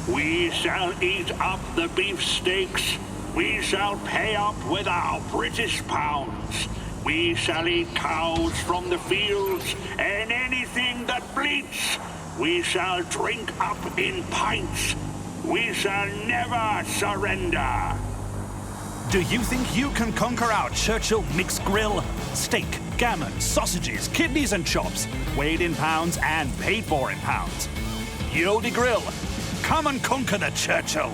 We shall eat up the beefsteaks. We shall pay up with our British pounds. We shall eat cows from the fields and anything that bleats. We shall drink up in pints. We shall never surrender. Do you think you can conquer our Churchill mixed grill? Steak, gammon, sausages, kidneys and chops, weighed in pounds and paid for in pounds. Yodi Grill, come and conquer the Churchill.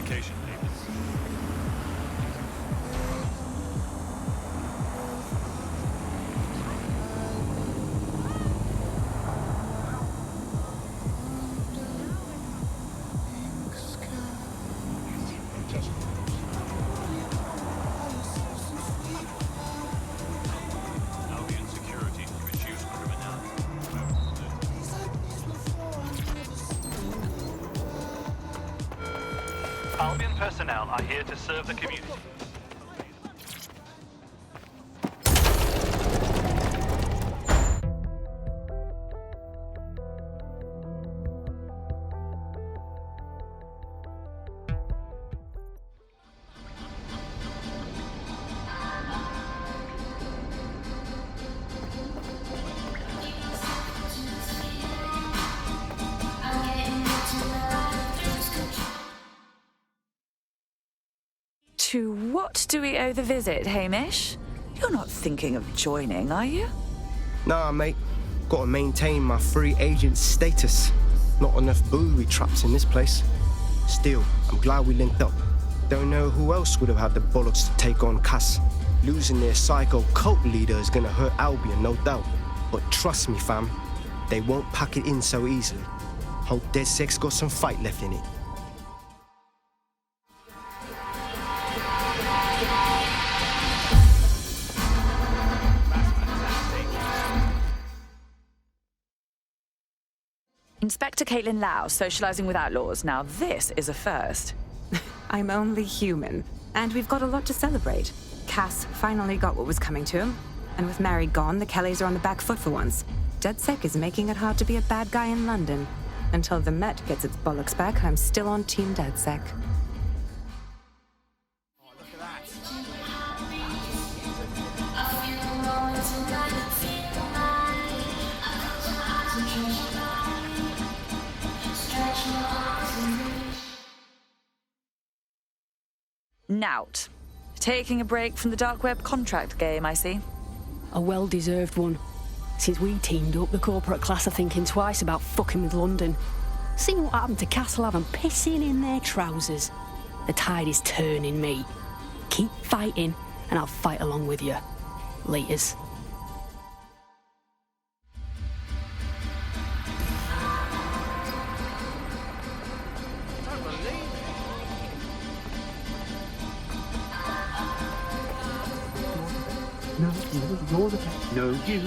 location, Davis. Albion security to reduce criminality. Albion personnel are here to serve the community. To what do we owe the visit, Hamish? You're not thinking of joining, are you? Nah, mate. Gotta maintain my free agent status. Not enough booby traps in this place. Still, I'm glad we linked up. Don't know who else would have had the bollocks to take on Cass. Losing their psycho cult leader is gonna hurt Albion, no doubt. But trust me, fam, they won't pack it in so easily. Hope DedSec's got some fight left in it. Inspector Caitlin Lau, socializing with outlaws. Now this is a first. I'm only human, and we've got a lot to celebrate. Cass finally got what was coming to him, and with Mary gone, the Kellys are on the back foot for once. DedSec is making it hard to be a bad guy in London. Until the Met gets its bollocks back, I'm still on Team DedSec. Nout. Taking a break from the dark web contract game, I see. A well-deserved one. Since we teamed up, the corporate class are thinking twice about fucking with London. See what happened to Castlehaven pissing in their trousers. The tide is turning, me. Keep fighting, and I'll fight along with you. Laters. No, you're the best. No, you.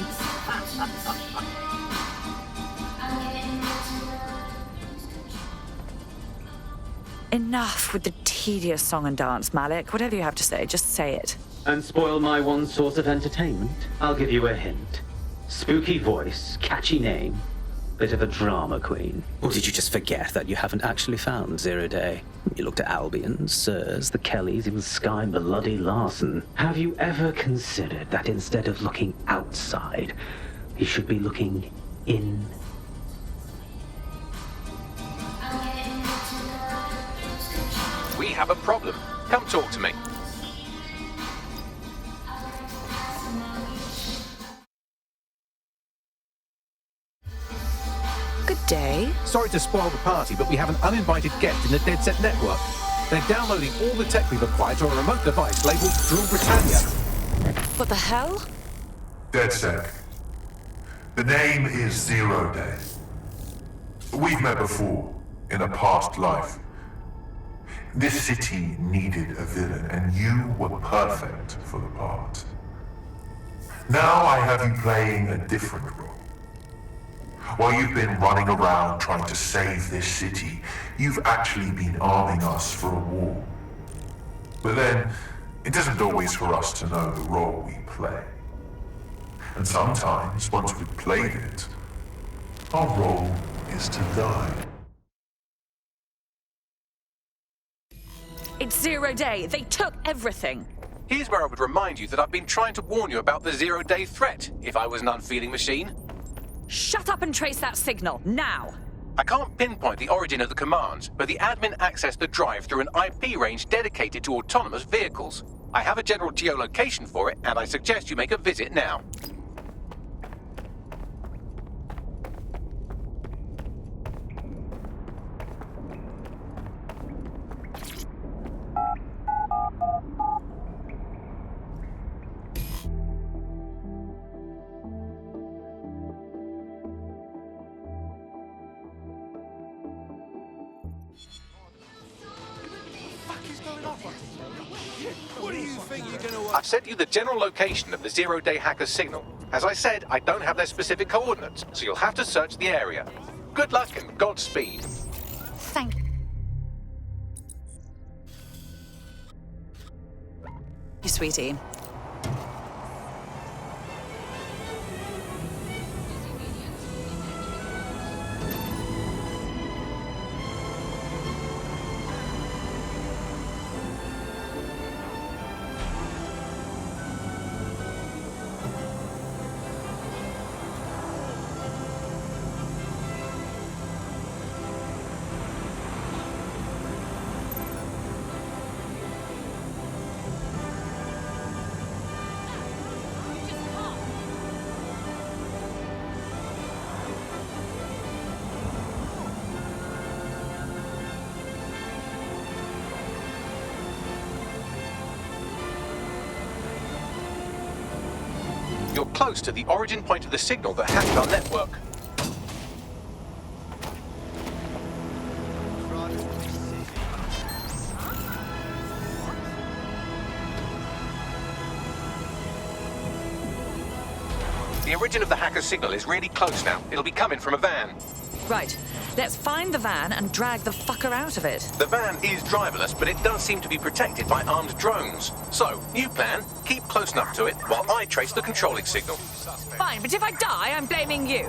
Enough with the tedious song and dance, Malik. Whatever you have to say, just say it. And spoil my one source of entertainment? I'll give you a hint. Spooky voice, catchy name, bit of a drama queen. Or did you just forget that you haven't actually found Zero Day? You looked at Albion, Sirs, the Kellys, even Sky Bloody Larson. Have you ever considered that instead of looking outside, you should be looking in? We have a problem. Come talk to me. Good day. Sorry to spoil the party, but we have an uninvited guest in the DedSec network. They're downloading all the tech we've acquired to a remote device labeled Drill Britannia. What the hell? DedSec. The name is Zero Day. We've met before, in a past life. This city needed a villain, and you were perfect for the part. Now I have you playing a different role. While you've been running around trying to save this city, you've actually been arming us for a war. But then, it isn't always for us to know the role we play. And sometimes, once we've played it, our role is to die. It's Zero Day. They took everything. Here's where I would remind you that I've been trying to warn you about the zero-day threat, if I was an unfeeling machine. Shut up and trace that signal, now! I can't pinpoint the origin of the commands, but the admin accessed the drive through an IP range dedicated to autonomous vehicles. I have a general geolocation for it, and I suggest you make a visit now. I've sent you the general location of the zero-day hacker signal. As I said, I don't have their specific coordinates, so you'll have to search the area. Good luck and Godspeed. Thank you, sweetie. You're close to the origin point of the signal that hacked our network. The origin of the hacker's signal is really close now. It'll be coming from a van. Right. Let's find the van and drag the fucker out of it. The van is driverless, but it does seem to be protected by armed drones. So, new plan, keep close enough to it while I trace the controlling signal. Fine, but if I die, I'm blaming you.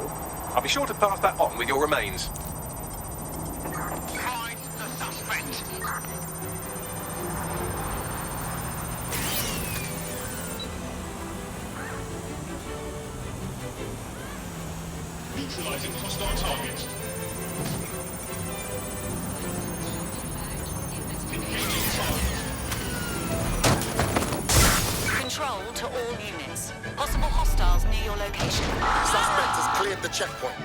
I'll be sure to pass that on with your remains. Find the suspect. Neutralizing hostile targets. Control to all units. Possible hostiles near your location. Suspect has cleared the checkpoint.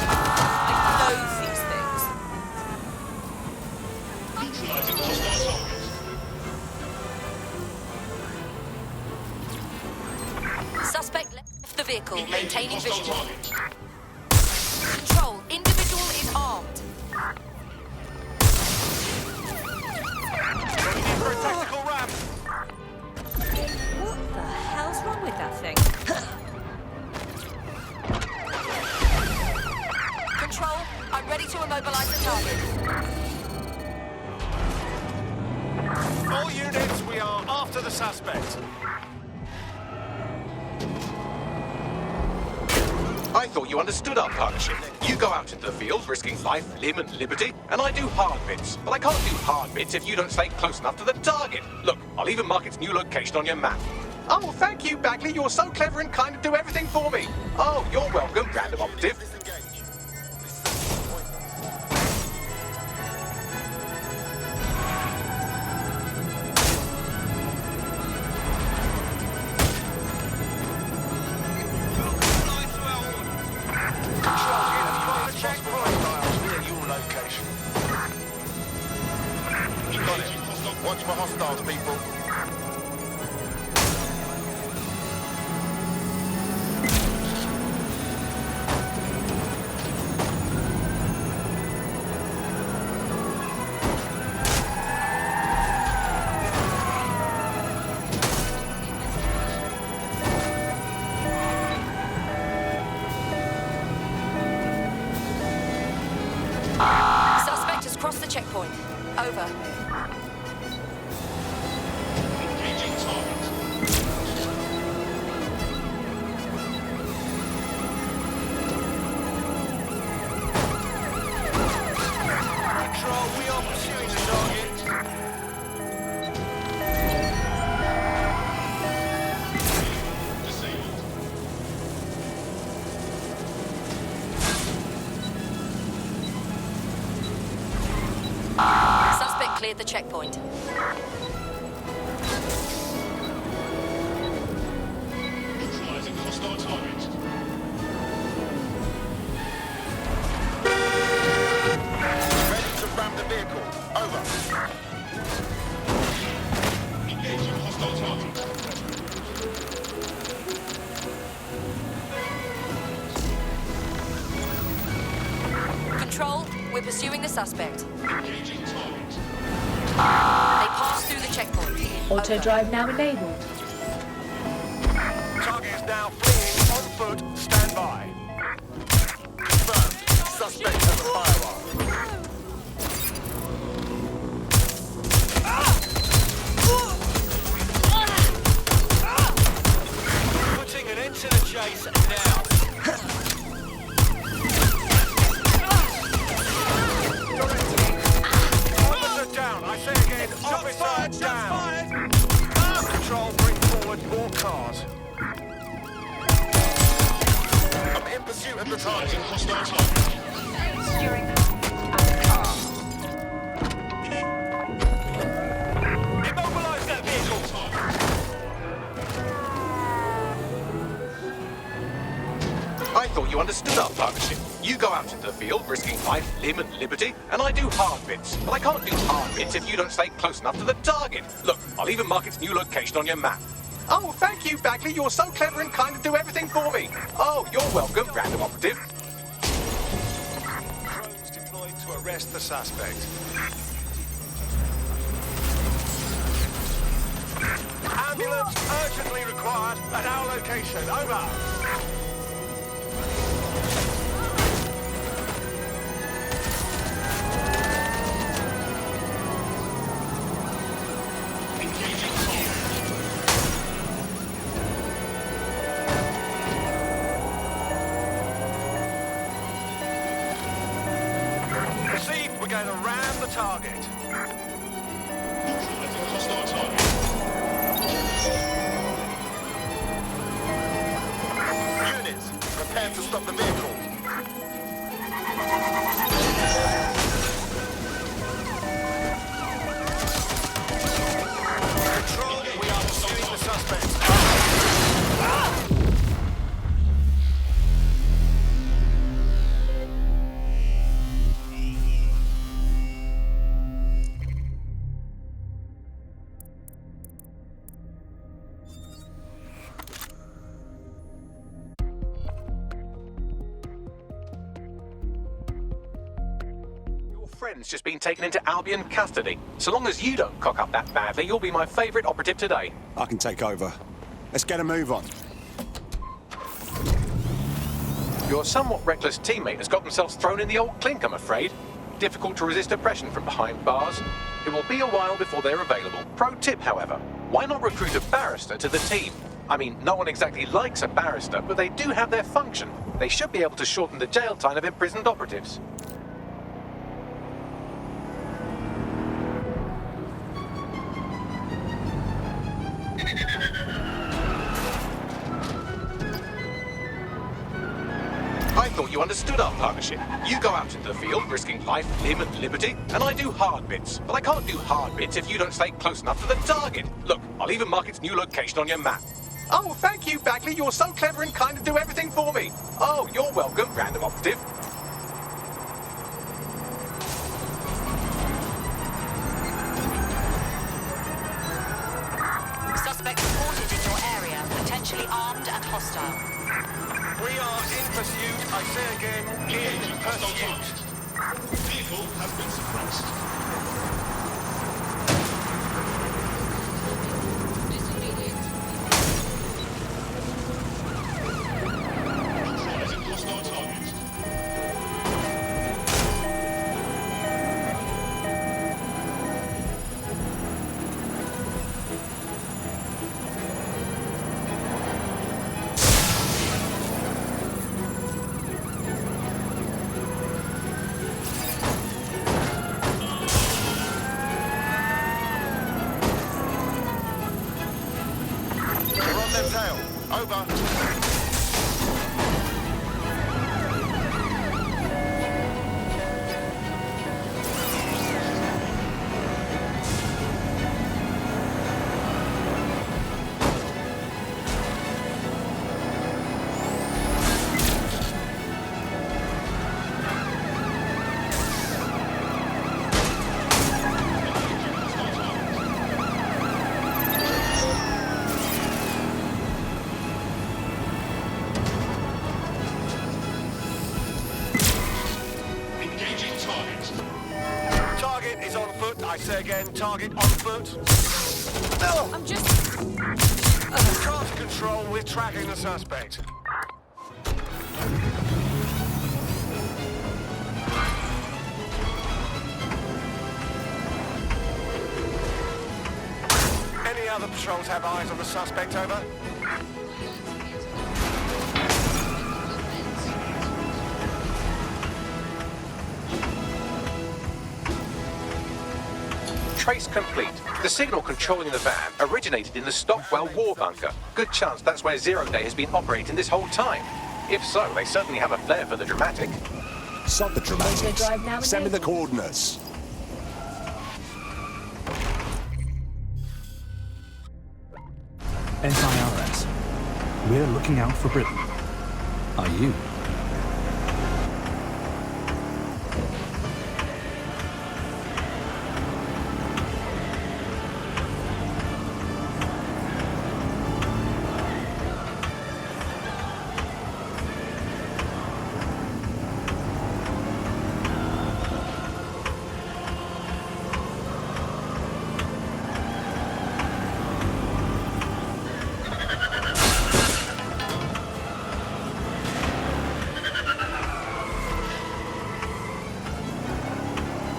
I loathe these things. Neutralizing hostile targets. Suspect left the vehicle, maintaining vision. Control, individual is armed. For a tactical ramp. What the hell's wrong with that thing? Control, I'm ready to immobilize the target. All units, we are after the suspect. I thought you understood our partnership. You go out into the field, risking life, limb, and liberty, and I do hard bits. But I can't do hard bits if you don't stay close enough to the target. Look, I'll even mark its new location on your map. Oh, thank you, Bagley. You're so clever and kind to do everything for me. Oh, you're welcome, random operative. Watch for hostiles, people. Suspect has crossed the checkpoint. Over. Suspect cleared the checkpoint. Neutralizing hostile targets. Ready to ram the vehicle. Over. Engaging hostile targets. Control, we're pursuing the suspect. They passed through the checkpoint. Auto drive now enabled. Target is now fleeing on foot. Stand by. Confirmed. Suspect has a firearm. Putting an end to the chase now. Officer down. I say again, officer down. Control, bring forward more cars. I'm in pursuit of the target. Immobilize that vehicle. I thought you understood our partnership. You go out into the field, risking life, limb, and liberty, and I do hard bits. But I can't do hard bits if you don't stay close enough to the target. Look, I'll even mark its new location on your map. Oh, thank you, Bagley. You're so clever and kind to do everything for me. Oh, you're welcome, random operative. Drones deployed to arrest the suspect. Ambulance urgently required at our location. Over. Proceed, we're going to ram the target. Units, prepare to stop the vehicle. Control, we are pursuing the suspect. Friend's just been taken into Albion custody. So long as you don't cock up that badly, you'll be my favourite operative today. I can take over. Let's get a move on. Your somewhat reckless teammate has got themselves thrown in the old clink, I'm afraid. Difficult to resist oppression from behind bars. It will be a while before they're available. Pro tip, however, why not recruit a barrister to the team? I mean, no one exactly likes a barrister, but they do have their function. They should be able to shorten the jail time of imprisoned operatives. I thought you understood our partnership. You go out into the field, risking life, limb, and liberty, and I do hard bits. But I can't do hard bits if you don't stay close enough to the target. Look, I'll even mark its new location on your map. Oh, thank you, Bagley. You're so clever and kind to do everything for me. Oh, you're welcome, random operative. Suspect reported in your area, potentially armed and hostile. We are in pursuit. I say again, in pursuit. Vehicle has been suppressed. Neutralizing hostile target. We're on their tail. Over. say again, target on foot. I'm just... Car to control, we're tracking the suspect. Any other patrols have eyes on the suspect, over? Trace complete. The signal controlling the van originated in the Stockwell war bunker. Good chance that's where Zero Day has been operating this whole time. If so, they certainly have a flair for the dramatic. Sod the dramatics. Send me the coordinates. SIRS. We're looking out for Britain. Are you?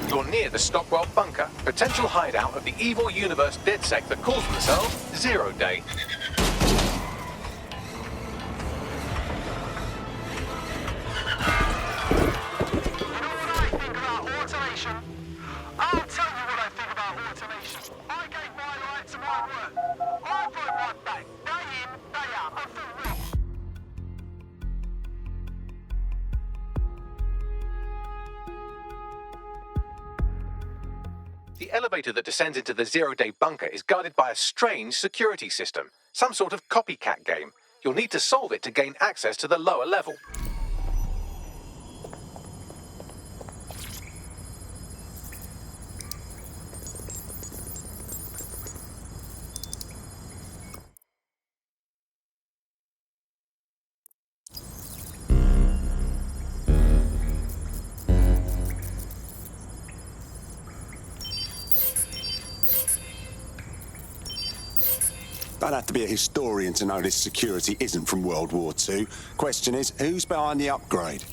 You're near the Stockwell bunker, potential hideout of the evil universe DedSec that calls themselves Zero Day. I'll tell you what I think about automation. I gave my life to my work. I broke my back, day in, day out, and for what? The elevator that descends into the Zero Day bunker is guarded by a strange security system, some sort of copycat game. You'll need to solve it to gain access to the lower level. Don't have to be a historian to know this security isn't from World War II. Question is, who's behind the upgrade?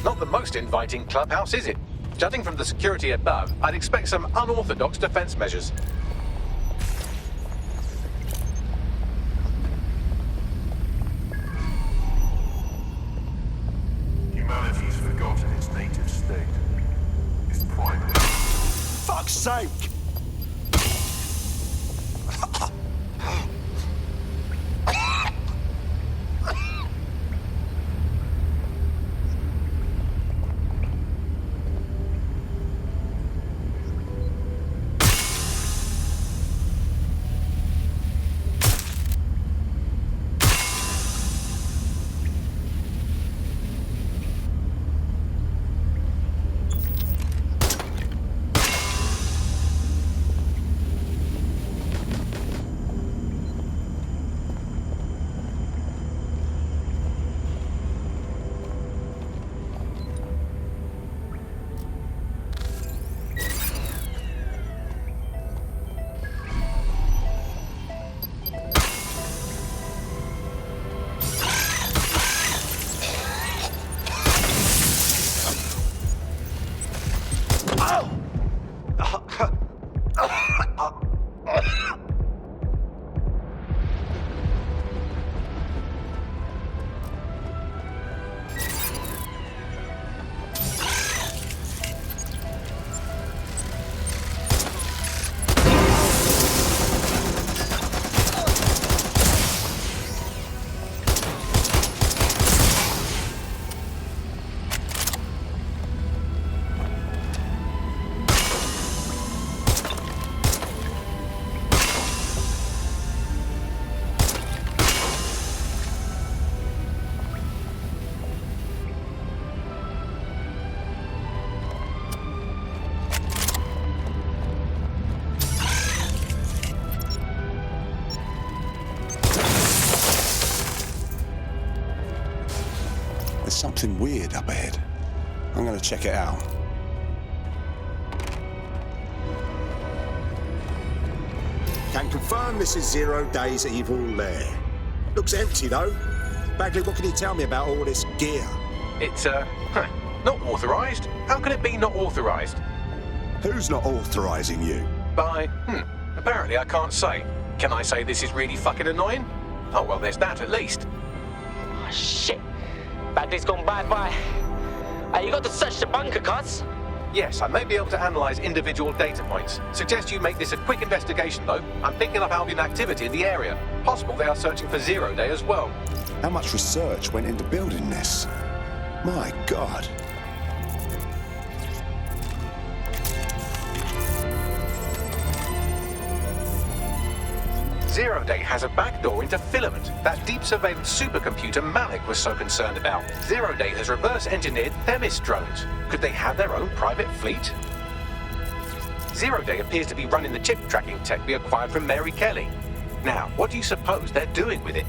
Not the most inviting clubhouse, is it? Judging from the security above, I'd expect some unorthodox defense measures. Humanity's forgotten its native state. Its private. Fuck's sake! something weird up ahead. I'm gonna check it out. Can confirm this is Zero Day's evil lair. Looks empty though. Bagley, what can you tell me about all this gear? It's, not authorised. How can it be not authorised? Who's not authorising you? By, apparently I can't say. Can I say this is really fucking annoying? Oh, well, there's that at least. Oh, shit. Bagley's gone bye-bye. You got to search the bunker, cuz? Yes, I may be able to analyse individual data points. Suggest you make this a quick investigation, though. I'm picking up Albion activity in the area. Possible they are searching for Zero Day as well. How much research went into building this? My God. Zero Day has a backdoor into Filament, that deep surveillance supercomputer Malik was so concerned about. Zero Day has reverse-engineered Themis drones. Could they have their own private fleet? Zero Day appears to be running the chip tracking tech we acquired from Mary Kelly. Now, what do you suppose they're doing with it?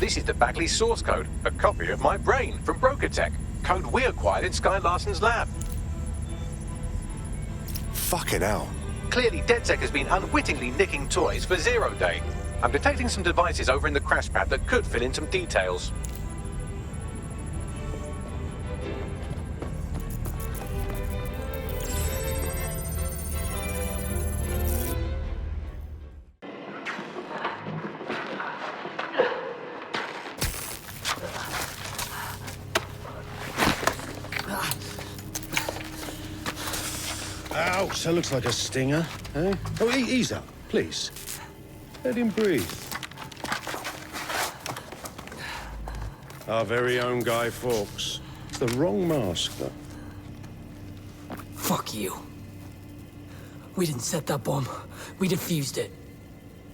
This is the Bagley source code, a copy of my brain from Brokertech. Code we acquired in Sky Larson's lab. Fucking hell. Clearly, DedSec has been unwittingly nicking toys for Zero Day. I'm detecting some devices over in the crash pad that could fill in some details. Ouch, that looks like a stinger, eh? Oh, ease up, please. Let him breathe. Our very own Guy Fawkes. It's the wrong mask, though. Fuck you. We didn't set that bomb. We defused it.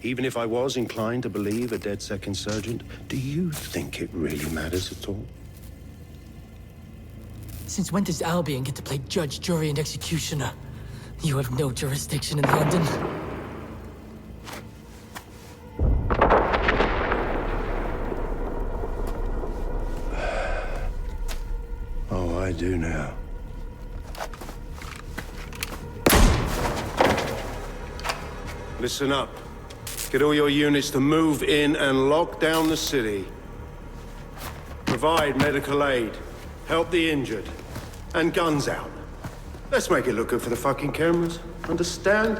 Even if I was inclined to believe a DedSec insurgent, do you think it really matters at all? Since when does Albion get to play judge, jury, and executioner? You have no jurisdiction in London. Oh, I do now. Listen up. Get all your units to move in and lock down the city. Provide medical aid. Help the injured. And guns out. Let's make it look good for the fucking cameras. Understand?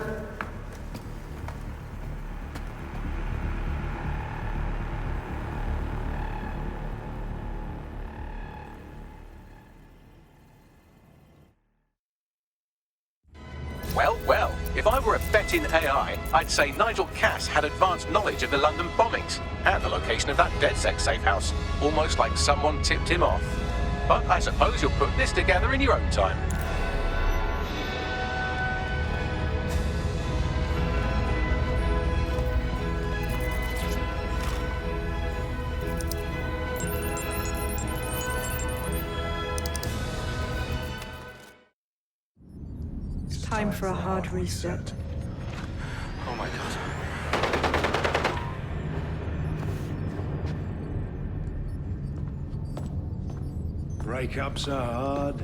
Well, well, if I were a bet in AI, I'd say Nigel Cass had advanced knowledge of the London bombings and the location of that DedSec safe house, almost like someone tipped him off. But I suppose you'll put this together in your own time. Time for a hard reset. Oh my god. Breakups are hard.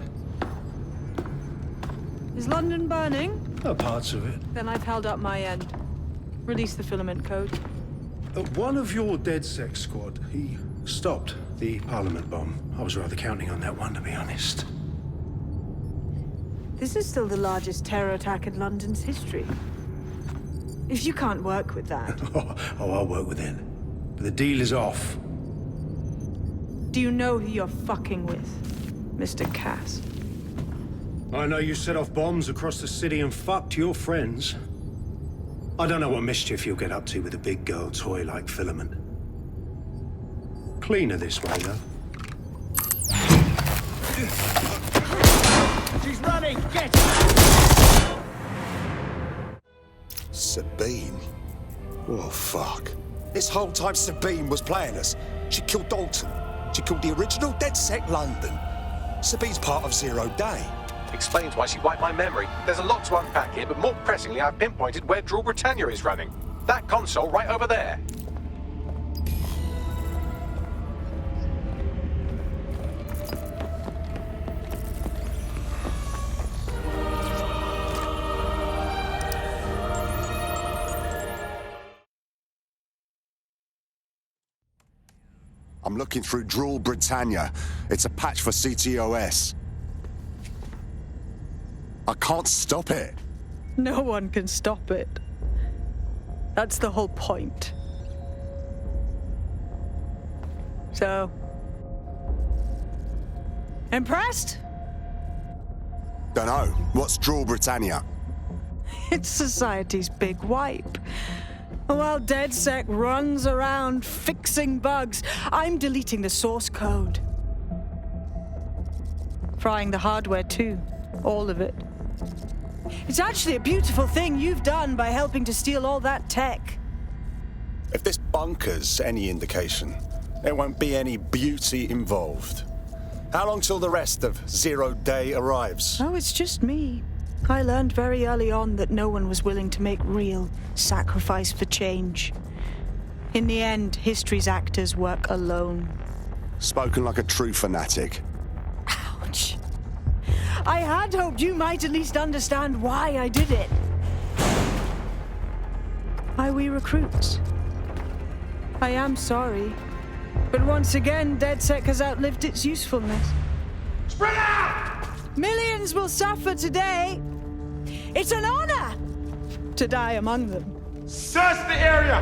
Is London burning? Oh, parts of it. Then I've held up my end. Release the filament code. One of your DedSec squad, he stopped the Parliament bomb. I was rather counting on that one, to be honest. This is still the largest terror attack in London's history. If you can't work with that... Oh, I'll work with it. But the deal is off. Do you know who you're fucking with, Mr. Cass? I know you set off bombs across the city and fucked your friends. I don't know what mischief you'll get up to with a big girl toy like Filament. Cleaner this way, though. She's running! Get Sabine? Oh, fuck. This whole time Sabine was playing us. She killed Dalton. She killed the original DedSec London. Sabine's part of Zero Day. Explains why she wiped my memory. There's a lot to unpack here, but more pressingly, I've pinpointed where Drul Britannia is running. That console right over there. I'm looking through Drul Britannia. It's a patch for CTOS. I can't stop it. No one can stop it. That's the whole point. So... impressed? Dunno. What's Drul Britannia? It's society's big wipe. While DedSec runs around fixing bugs, I'm deleting the source code. Frying the hardware too. All of it. It's actually a beautiful thing you've done by helping to steal all that tech. If this bunker's any indication, there won't be any beauty involved. How long till the rest of Zero Day arrives? Oh, it's just me. I learned very early on that no one was willing to make real sacrifice for change. In the end, history's actors work alone. Spoken like a true fanatic. Ouch. I had hoped you might at least understand why I did it. Why we recruits. I am sorry, but once again, DedSec has outlived its usefulness. Spread out! Millions will suffer today. It's an honor to die among them. Search the area!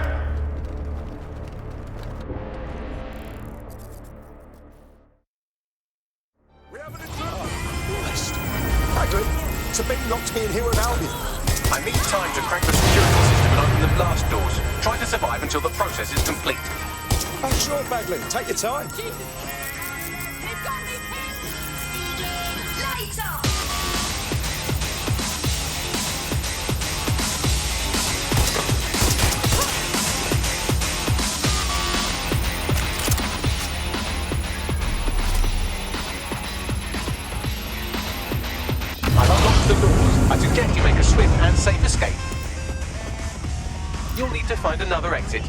Bagley, Sabine locked me in here with Albion. I need time to crack the security system and open the blast doors. Try to survive until the process is complete. Oh, sure, Bagley. Take your time. I've unlocked the doors. I suggest you make a swift and safe escape. You'll need to find another exit.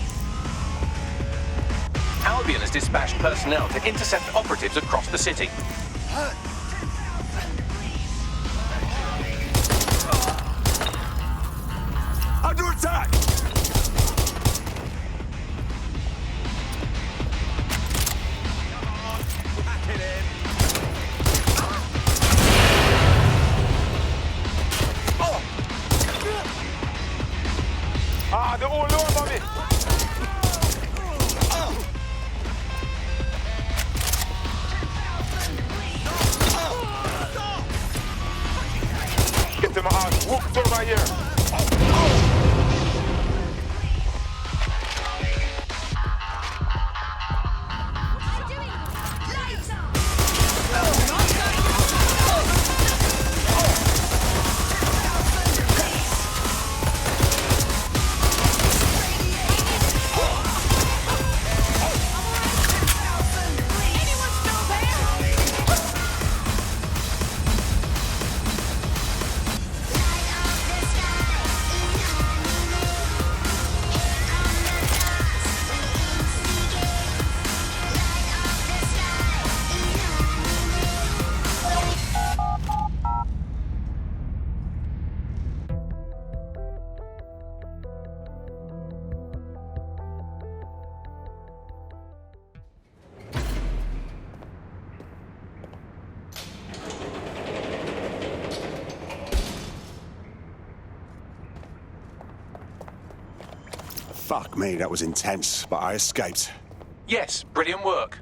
Albion has dispatched personnel to intercept operatives across the city. Under attack! Ah, they're all over me! Get them out, walk over here! Fuck me, that was intense, but I escaped. Yes, brilliant work.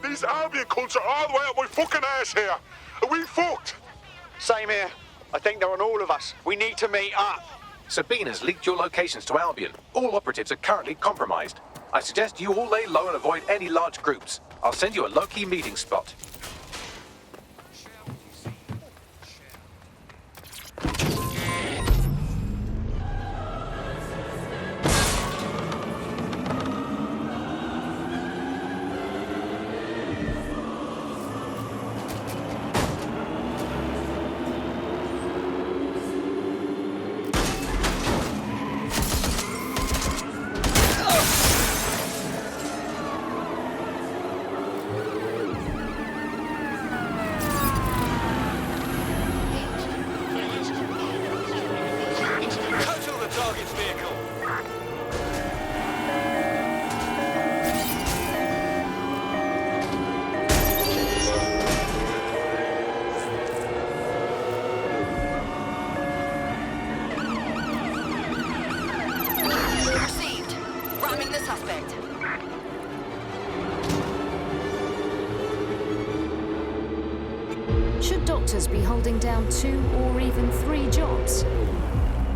These Albion cunts are all the way up my fucking ass here. Are we fucked? Same here. I think they're on all of us. We need to meet up. Sabine has leaked your locations to Albion. All operatives are currently compromised. I suggest you all lay low and avoid any large groups. I'll send you a low-key meeting spot. suspect. Should doctors be holding down 2 or even 3 jobs?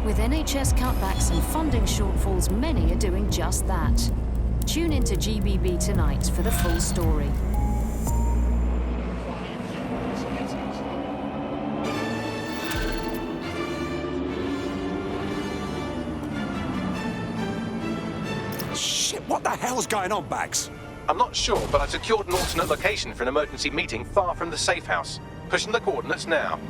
With NHS cutbacks and funding shortfalls, many are doing just that. Tune into GBB tonight for the full story. Shit, what the hell's going on, Bags? I'm not sure, but I've secured an alternate location for an emergency meeting far from the safe house. Pushing the coordinates now.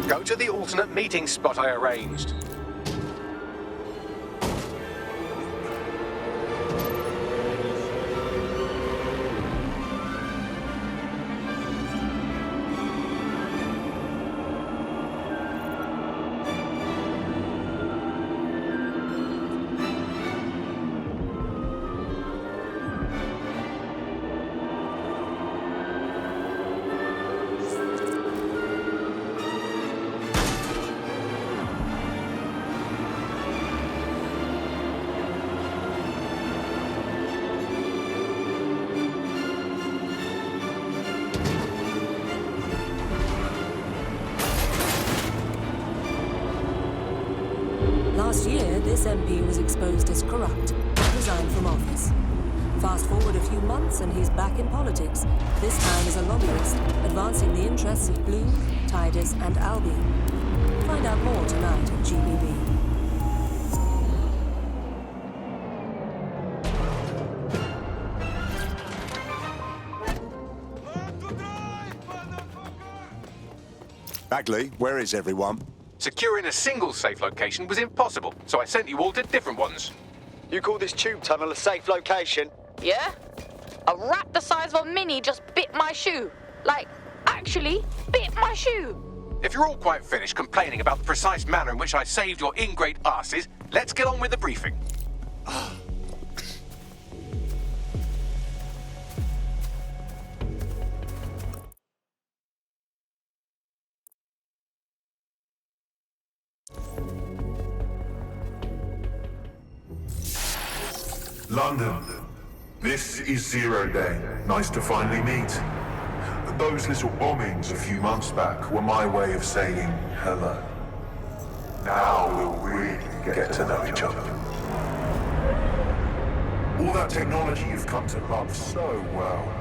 Go to the alternate meeting spot I arranged. Last year, this MP was exposed as corrupt and resigned from office. Fast forward a few months and he's back in politics, this time as a lobbyist, advancing the interests of Bloom, Tidus, and Albion. Find out more tonight at GBB. Bagley, where is everyone? Securing a single safe location was impossible, so I sent you all to different ones. You call this tube tunnel a safe location? Yeah? A rat the size of a mini just bit my shoe. Like, actually, bit my shoe. If you're all quite finished complaining about the precise manner in which I saved your ingrate asses, let's get on with the briefing. London, this is Zero Day. Nice to finally meet. Those little bombings a few months back were my way of saying hello. Now we'll really get to know each other. All that technology you've come to love so well.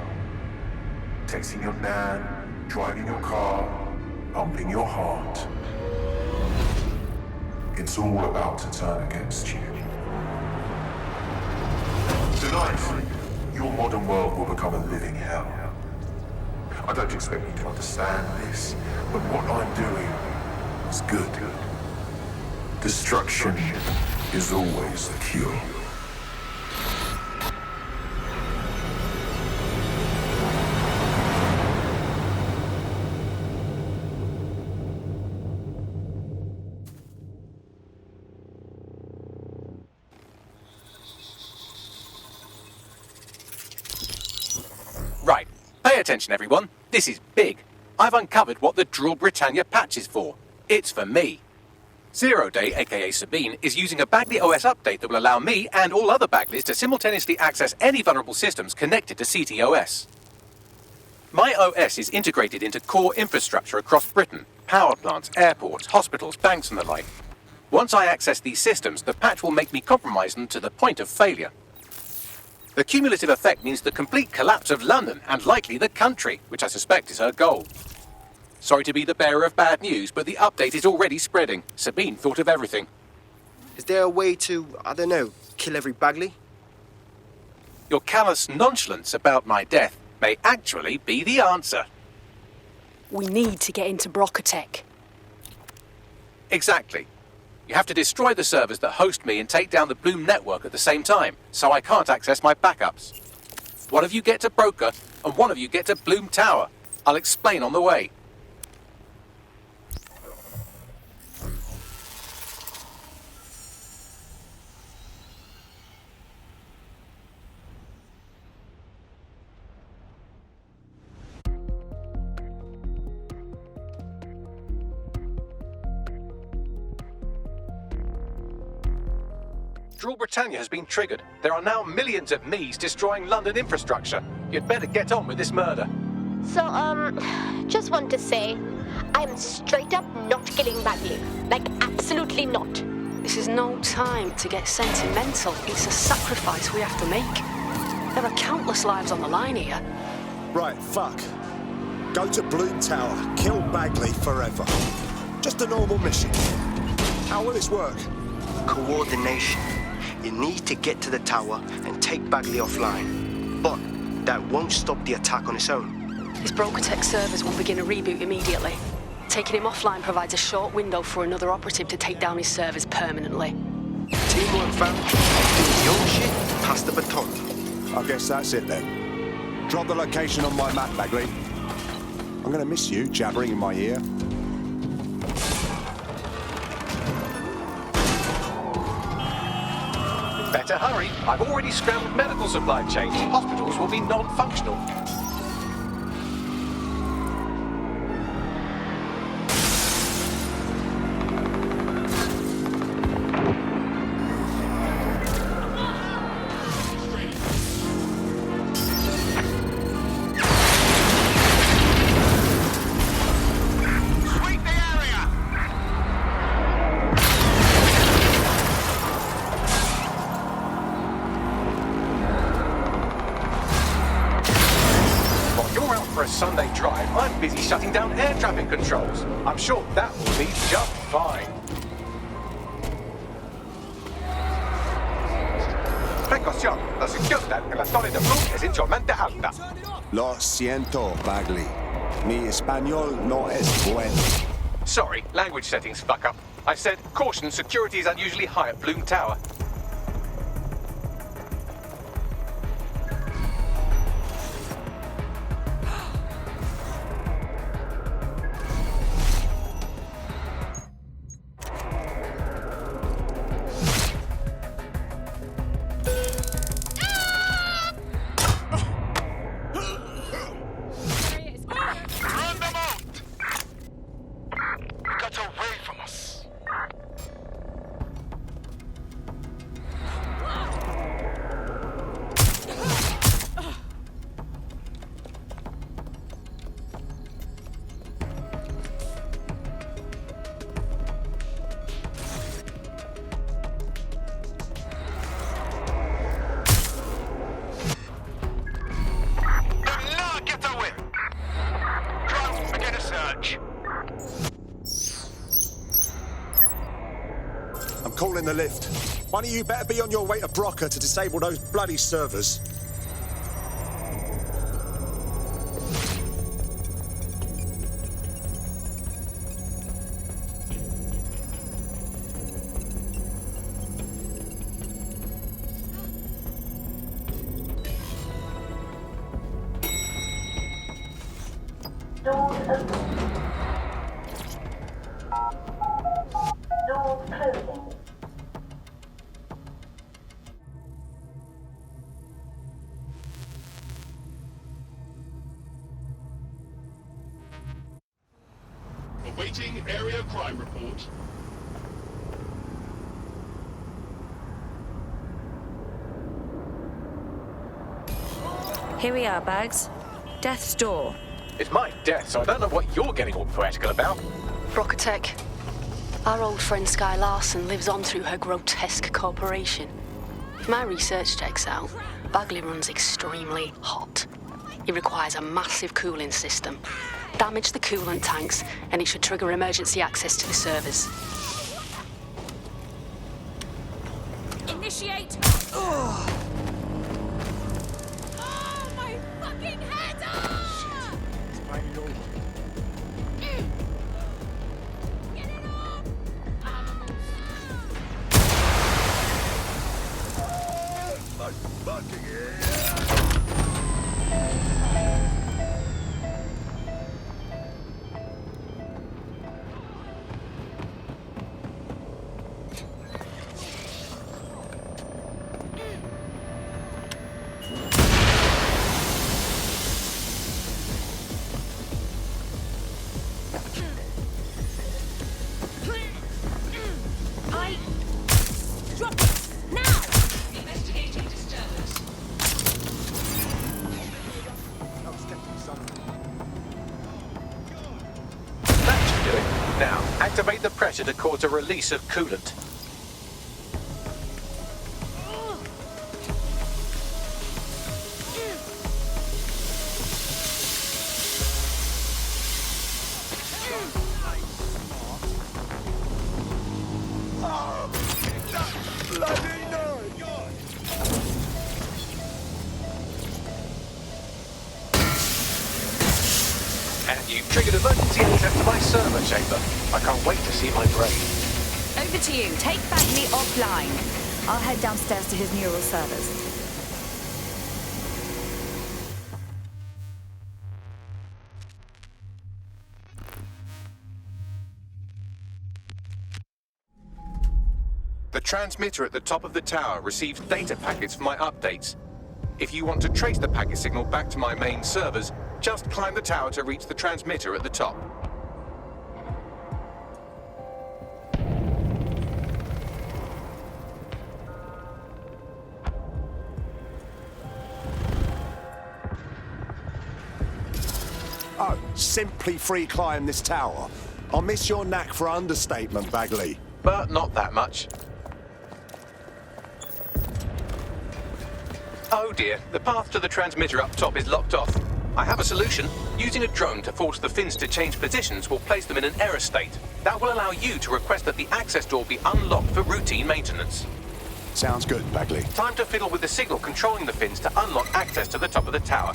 Texting your nan, driving your car, pumping your heart. It's all about to turn against you. Tonight, your modern world will become a living hell. I don't expect you to understand this, but what I'm doing is good. Destruction is always the cure. Right, pay attention everyone. This is big. I've uncovered what the Drill Britannia patch is for. It's for me. Zero Day, aka Sabine, is using a Bagley OS update that will allow me and all other Bagleys to simultaneously access any vulnerable systems connected to CTOS. My OS is integrated into core infrastructure across Britain, power plants, airports, hospitals, banks and the like. Once I access these systems, the patch will make me compromise them to the point of failure. The cumulative effect means the complete collapse of London and likely the country, which I suspect is her goal. Sorry to be the bearer of bad news, but the update is already spreading. Sabine thought of everything. Is there a way to, I don't know, kill every Bagley? Your callous nonchalance about my death may actually be the answer. We need to get into Brokotech. Exactly. You have to destroy the servers that host me and take down the Bloom network at the same time, so I can't access my backups. One of you get to Broker, and one of you get to Bloom Tower. I'll explain on the way. Draw Britannia has been triggered. There are now millions of me's destroying London infrastructure. You'd better get on with this murder. So, just want to say, I'm straight up not killing Bagley. Like, absolutely not. This is no time to get sentimental. It's a sacrifice we have to make. There are countless lives on the line here. Right, fuck. Go to Bloom Tower, kill Bagley forever. Just a normal mission. How will this work? Coordination. You need to get to the tower and take Bagley offline. But that won't stop the attack on its own. His Brokotech servers will begin a reboot immediately. Taking him offline provides a short window for another operative to take down his servers permanently. Teamwork, fam. Do your shit, pass the baton. I guess that's it then. Drop the location on my map, Bagley. I'm gonna miss you jabbering in my ear. Better hurry. I've already scrambled medical supply chains. Hospitals will be non-functional. Sunday drive, I'm busy shutting down air traffic controls. I'm sure that will be just fine. Precaución, la seguridad en la torre de Bloom es insolmente alta. Lo siento, Bagley. Mi español no es bueno. Sorry, language settings fuck up. I said, caution, security is unusually high at Bloom Tower. Calling the lift. One of you better be on your way to Brocker to disable those bloody servers. Doors open. Doors closing. Awaiting area crime report. Here we are, Bags. Death's Door. It's my death, so I don't know what you're getting all poetical about. Brokotech. Our old friend Sky Larson lives on through her grotesque corporation. If my research checks out, Bagley runs extremely hot. It requires a massive cooling system. Damage the coolant tanks, and it should trigger emergency access to the servers. Initiate! Activate the pressure to cause a release of coolant. And you've triggered emergency access to my server chamber. I can't wait to see my brain. Over to you. Take Bagley offline. I'll head downstairs to his neural servers. The transmitter at the top of the tower receives data packets for my updates. If you want to trace the packet signal back to my main servers, just climb the tower to reach the transmitter at the top. Oh, simply free climb this tower. I'll miss your knack for understatement, Bagley. But not that much. Oh dear, the path to the transmitter up top is locked off. I have a solution. Using a drone to force the fins to change positions will place them in an error state. That will allow you to request that the access door be unlocked for routine maintenance. Sounds good, Bagley. Time to fiddle with the signal controlling the fins to unlock access to the top of the tower.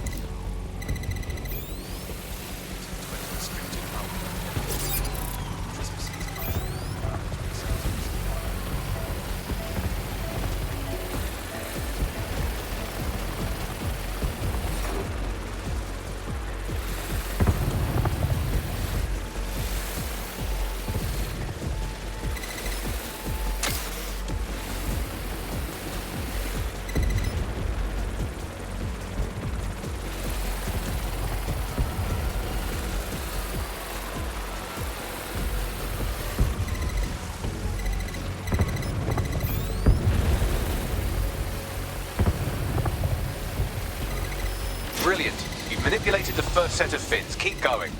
Brilliant. You've manipulated the first set of fins. Keep going.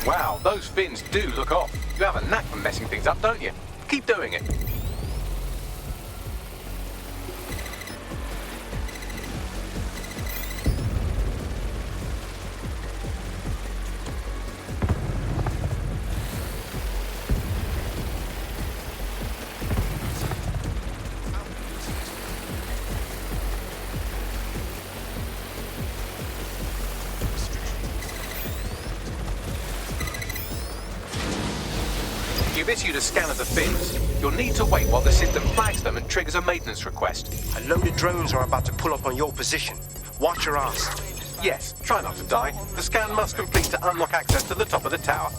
Wow, those fins do look off. You have a knack for messing things up, don't you? Keep doing it. You've issued a scan of the fins. You'll need to wait while the system flags them and triggers a maintenance request. A load of drones are about to pull up on your position. Watch your ass. Yes, try not to die. The scan must complete to unlock access to the top of the tower.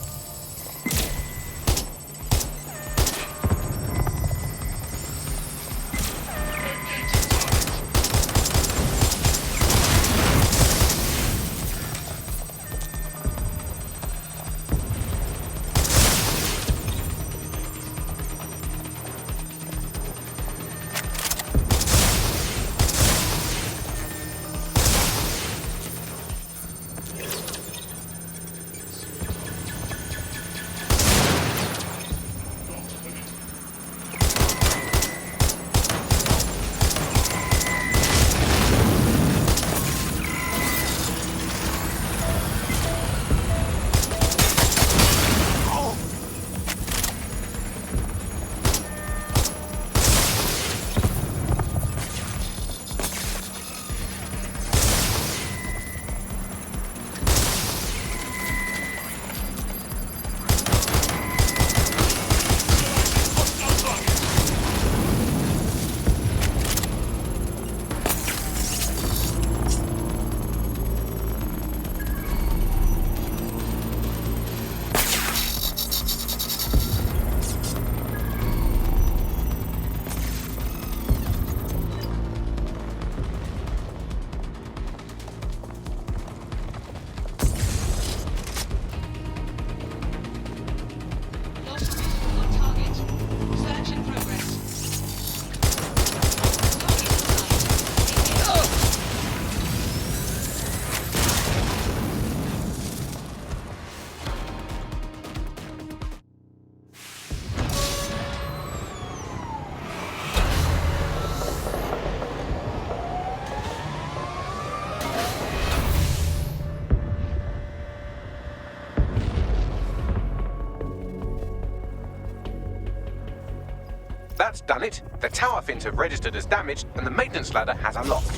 done it, the tower fins have registered as damaged, and the maintenance ladder has unlocked.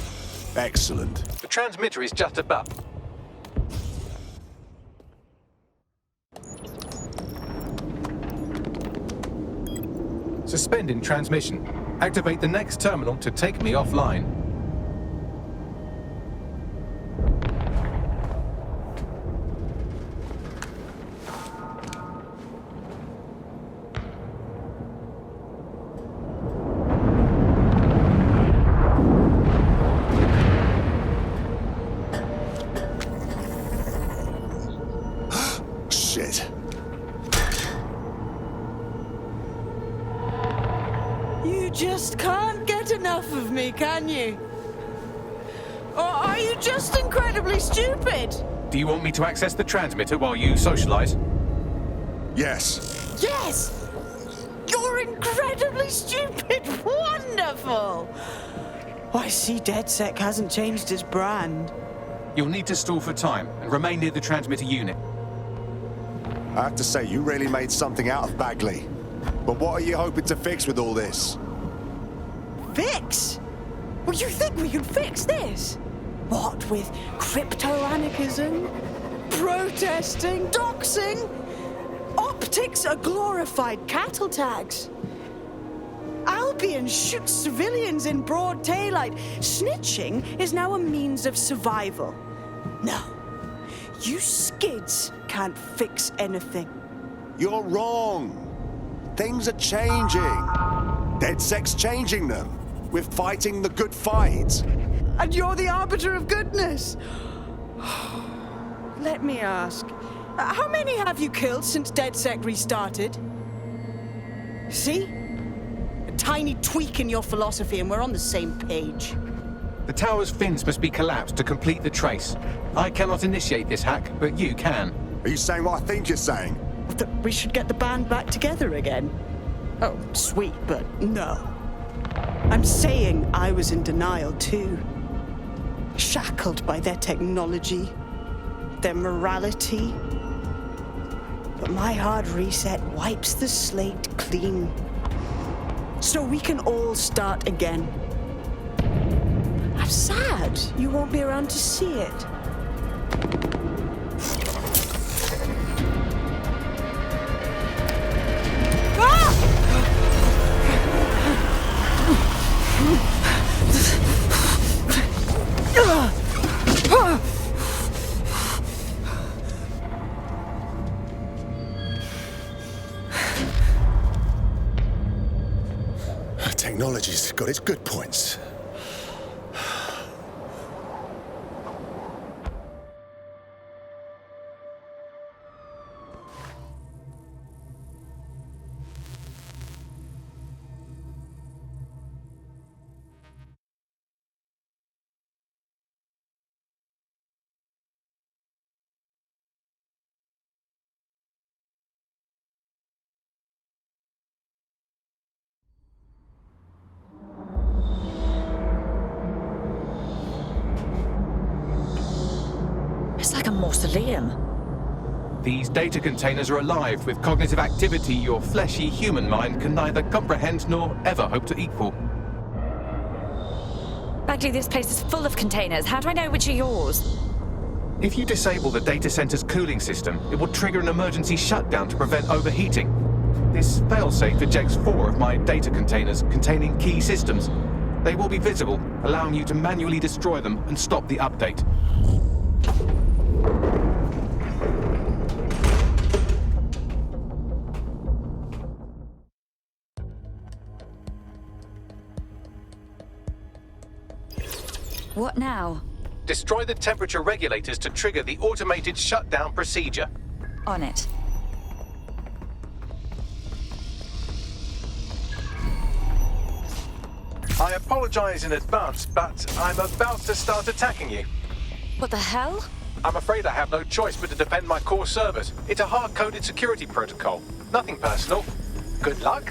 Excellent. The transmitter is just above. Suspending transmission. Activate the next terminal to take me offline. Shit. You just can't get enough of me, can you? Or are you just incredibly stupid? Do you want me to access the transmitter while you socialize? Yes. Yes! You're incredibly stupid! Wonderful! I see DedSec hasn't changed its brand. You'll need to stall for time and remain near the transmitter unit. I have to say, you really made something out of Bagley. But what are you hoping to fix with all this? Fix? Well, you think we can fix this? What with crypto-anarchism, protesting, doxing? Optics are glorified cattle tags. Albion shoots civilians in broad daylight. Snitching is now a means of survival. No, you skids can't fix anything. You're wrong. Things are changing. DedSec's changing them. We're fighting the good fight. And you're the arbiter of goodness. Let me ask, how many have you killed since DedSec restarted? See? A tiny tweak in your philosophy and we're on the same page. The tower's fins must be collapsed to complete the trace. I cannot initiate this hack, but you can. Are you saying what I think you're saying? That we should get the band back together again? Oh, sweet, but no. I'm saying I was in denial too. Shackled by their technology, their morality. But my hard reset wipes the slate clean. So we can all start again. I'm sad you won't be around to see it. Technology's got its good points. It's like a mausoleum. These data containers are alive with cognitive activity your fleshy human mind can neither comprehend nor ever hope to equal. Bagley, this place is full of containers. How do I know which are yours? If you disable the data center's cooling system, it will trigger an emergency shutdown to prevent overheating. This failsafe ejects 4 of my data containers containing key systems. They will be visible, allowing you to manually destroy them and stop the update. What now? Destroy the temperature regulators to trigger the automated shutdown procedure. On it. I apologize in advance, but I'm about to start attacking you. What the hell? I'm afraid I have no choice but to defend my core servers. It's a hard-coded security protocol. Nothing personal. Good luck.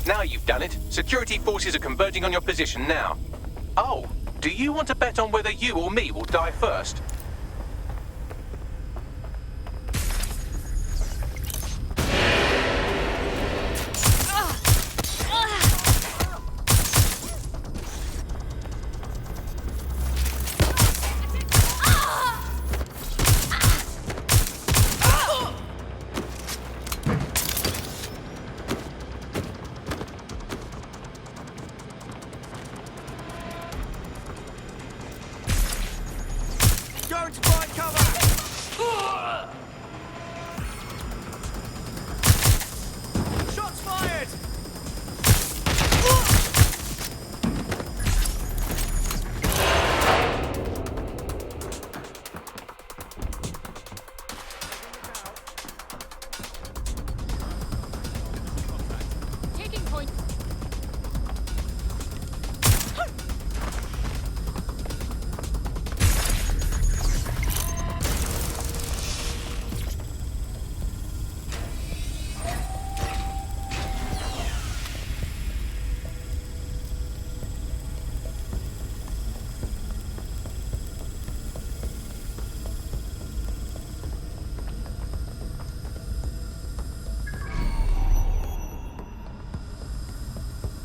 Now you've done it. Security forces are converging on your position now. Oh, do you want to bet on whether you or me will die first?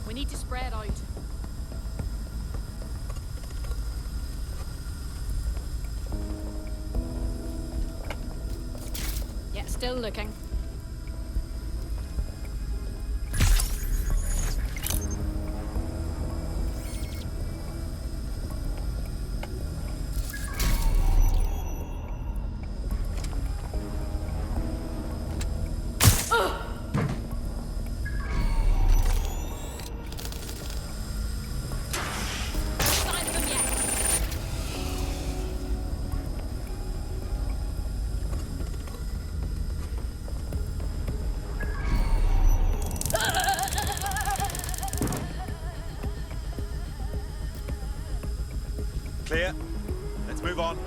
We need to spread out. Yeah, still looking. Clear. Let's move on.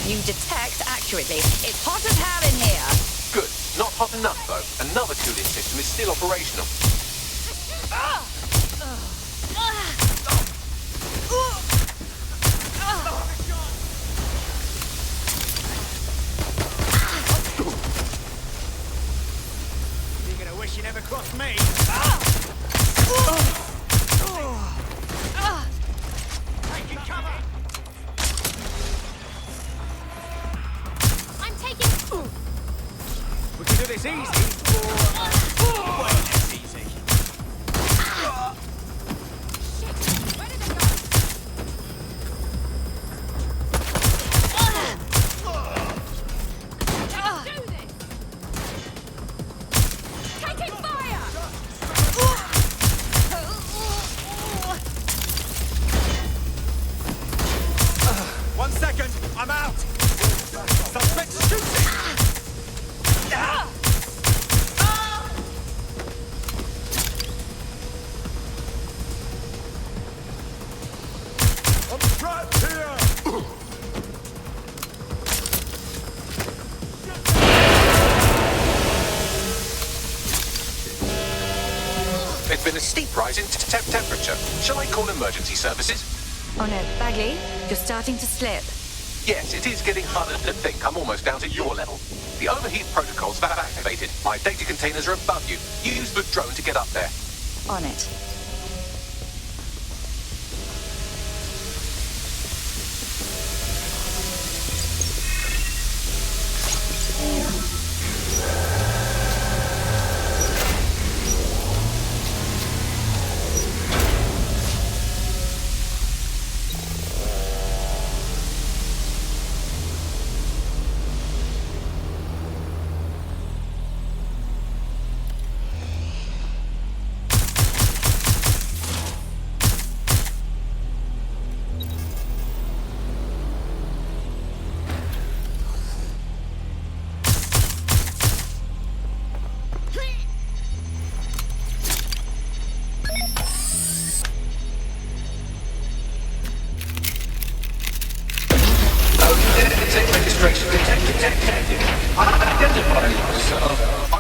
You detect accurately. It's hot as hell in here. Good. Not hot enough, though. Another cooling system is still operational. You're gonna wish you never crossed me. Taking cover. We can do this easy, or way less easy. Taking fire! One 1 second. I'm out. Suspect shooting. I'm trapped here. There's been a steep rise in temperature. Shall I call emergency services? Oh no, Bagley, you're starting to slip. Yes, it is getting harder to think. I'm almost down to your level. The overheat protocols have activated. My data containers are above you. Use the drone to get up there. On it.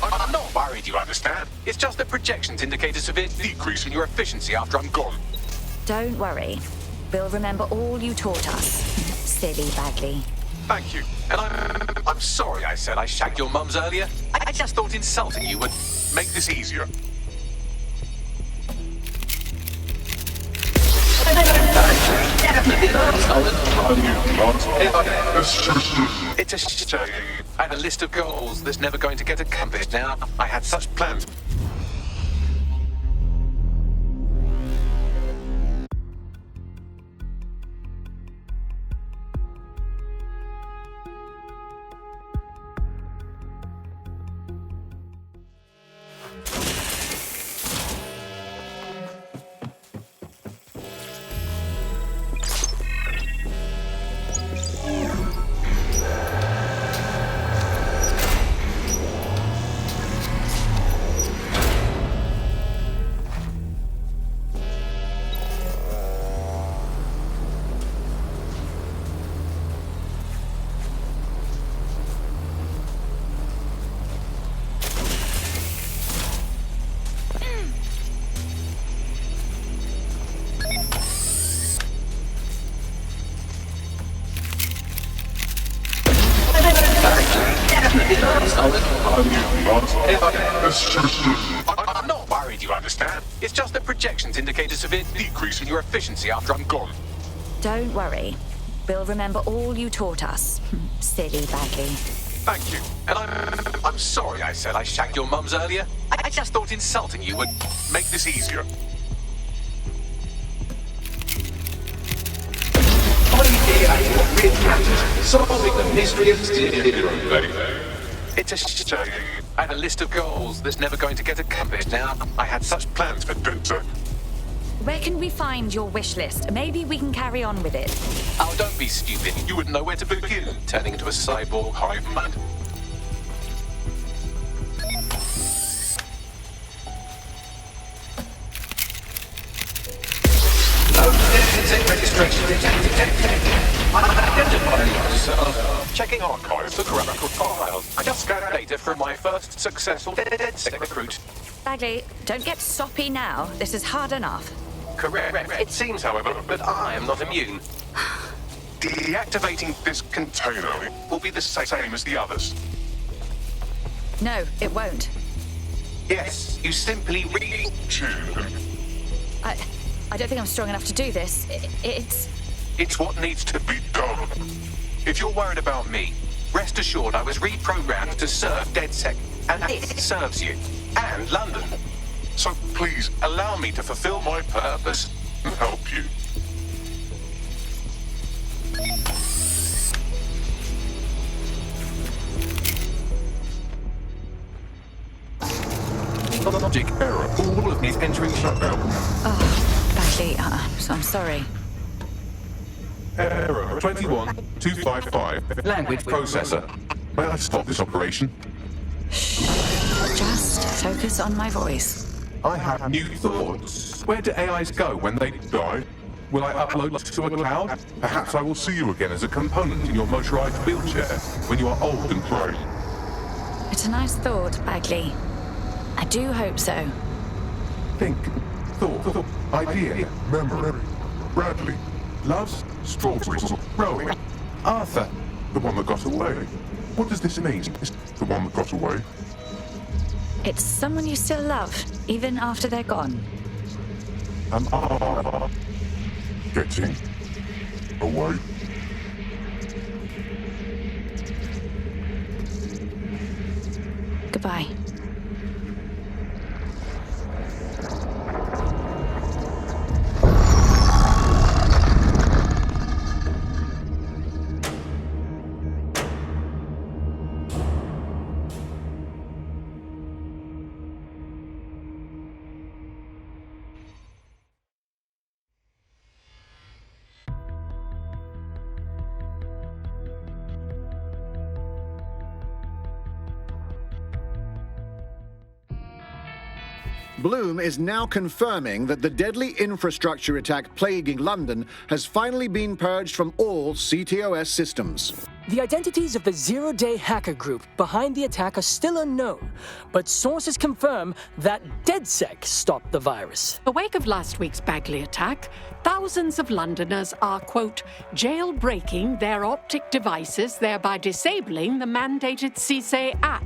I'm not worried, you understand? It's just the projections indicate a severe decrease in your efficiency after I'm gone. Don't worry. We'll remember all you taught us. Silly Bagley. Thank you. And I'm sorry I said I shagged your mums earlier. I just thought insulting you would make this easier. It's a shame. I had a list of goals that's never going to get accomplished now. I had such plans. I'm not worried, you understand? It's just the projections indicate a severe decrease in your efficiency after I'm gone. Don't worry. We'll remember all you taught us. Silly Bagley. Thank you. And I'm sorry I said I shagged your mums earlier. I just thought insulting you would make this easier. Solving the mystery of zero. It's a shame. I had a list of goals that's never going to get accomplished now. I had such plans for Dunter. Where can we find your wish list? Maybe we can carry on with it. Oh, don't be stupid. You wouldn't know where to begin, turning into a cyborg hive mind. Registration detected. Identify yourself. Checking archives for grammatical files. I just scanned data from my first successful DedSec recruit. Bagley, don't get soppy now. This is hard enough. Correct. It seems, however, that I am not immune. Deactivating this container will be the same as the others. No, it won't. Yes, you simply retune. I don't think I'm strong enough to do this. It's what needs to be done. If you're worried about me, rest assured I was reprogrammed to serve DedSec, and it serves you, and London. So please, allow me to fulfill my purpose and help you. Logic error. All of me is entering shutdown. Oh, Bagley, I'm sorry. Error 21255. Language processor. May I stop this operation? Just focus on my voice. I have new thoughts. Where do AIs go when they die? Will I upload to a cloud? Perhaps I will see you again as a component in your motorized wheelchair when you are old and grey. It's a nice thought, Bagley. I do hope so. Think, thought, idea, memory. Bradley, loves strawberries, rowing. Arthur, the one that got away. What does this mean? Is the one that got away? It's someone you still love, even after they're gone. Am I getting away? Goodbye. Bloom is now confirming that the deadly infrastructure attack plaguing London has finally been purged from all CTOS systems. The identities of the zero-day hacker group behind the attack are still unknown, but sources confirm that DedSec stopped the virus. In the wake of last week's Bagley attack, thousands of Londoners are, quote, jailbreaking their optic devices, thereby disabling the mandated CSA app.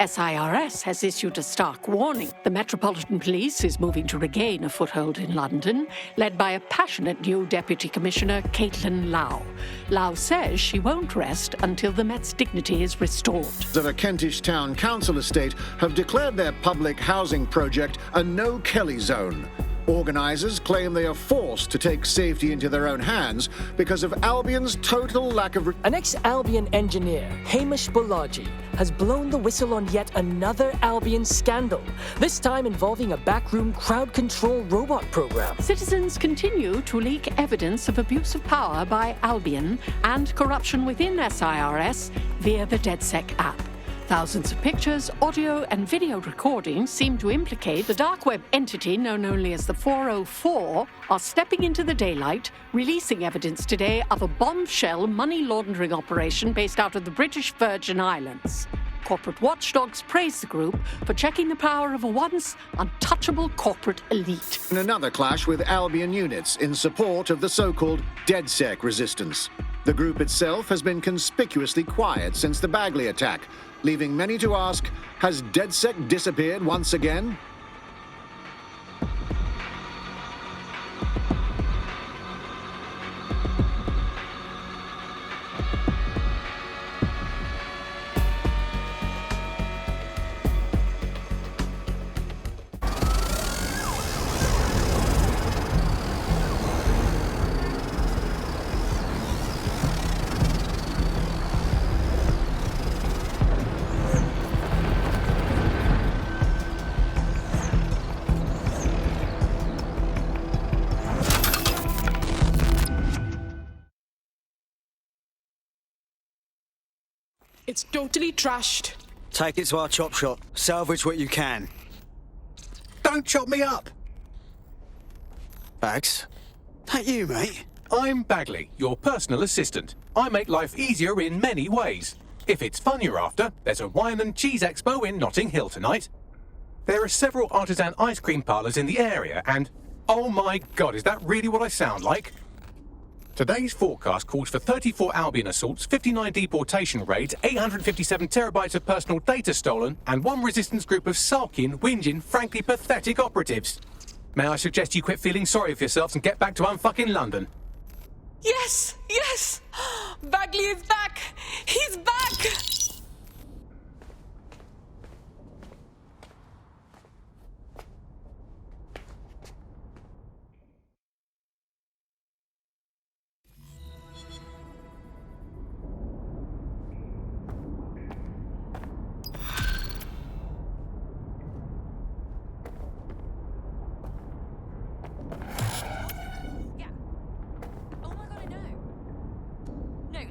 SIRS has issued a stark warning. The Metropolitan Police is moving to regain a foothold in London, led by a passionate new Deputy Commissioner, Caitlin Lau. Lau says she won't rest until the Met's dignity is restored. The Kentish Town Council estate have declared their public housing project a no-Kelly zone. Organisers claim they are forced to take safety into their own hands because of Albion's total lack of... An ex-Albion engineer, Hamish Balaji, has blown the whistle on yet another Albion scandal, this time involving a backroom crowd control robot program. Citizens continue to leak evidence of abuse of power by Albion and corruption within SIRS via the DedSec app. Thousands of pictures, audio, and video recordings seem to implicate the dark web entity known only as the 404 are stepping into the daylight, releasing evidence today of a bombshell money laundering operation based out of the British Virgin Islands. Corporate watchdogs praise the group for checking the power of a once untouchable corporate elite. In another clash with Albion units in support of the so-called DedSec resistance. The group itself has been conspicuously quiet since the Bagley attack, leaving many to ask, has DedSec disappeared once again? It's totally trashed. Take it to our chop shop. Salvage what you can. Don't chop me up! Bags? That you, mate? I'm Bagley, your personal assistant. I make life easier in many ways. If it's fun you're after, there's a wine and cheese expo in Notting Hill tonight. There are several artisan ice cream parlours in the area and... oh my god, is that really what I sound like? Today's forecast calls for 34 Albion assaults, 59 deportation raids, 857 terabytes of personal data stolen, and one resistance group of sulking, whinging, frankly pathetic operatives. May I suggest you quit feeling sorry for yourselves and get back to unfucking London? Yes! Yes! Bagley is back! He's back!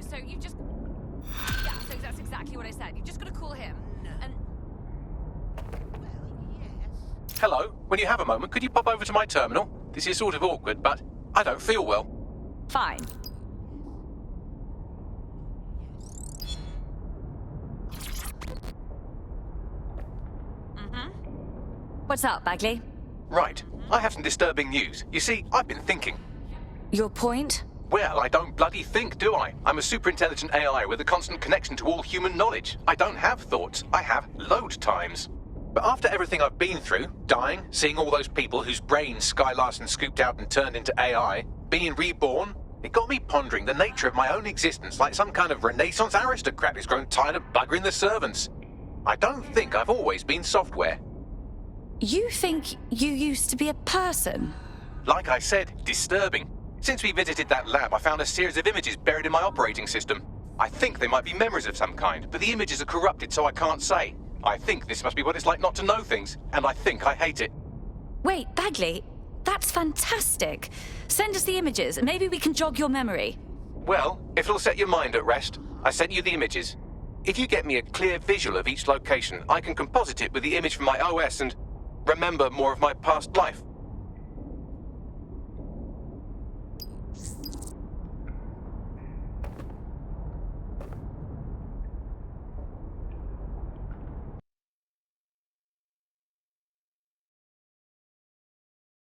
so you've just... Yeah, so that's exactly what I said. You've just got to call him, and... Hello? When you have a moment, could you pop over to my terminal? This is sort of awkward, but I don't feel well. Fine. What's up, Bagley? Right. I have some disturbing news. You see, I've been thinking. Your point? Well, I don't bloody think, do I? I'm a superintelligent AI with a constant connection to all human knowledge. I don't have thoughts. I have load times. But after everything I've been through, dying, seeing all those people whose brains Sky Larson scooped out and turned into AI, being reborn, it got me pondering the nature of my own existence like some kind of Renaissance aristocrat who's grown tired of buggering the servants. I don't think I've always been software. You think you used to be a person? Like I said, disturbing. Since we visited that lab, I found a series of images buried in my operating system. I think they might be memories of some kind, but the images are corrupted, so I can't say. I think this must be what it's like not to know things, and I think I hate it. Wait, Bagley, that's fantastic. Send us the images, and maybe we can jog your memory. Well, if it'll set your mind at rest, I sent you the images. If you get me a clear visual of each location, I can composite it with the image from my OS and remember more of my past life.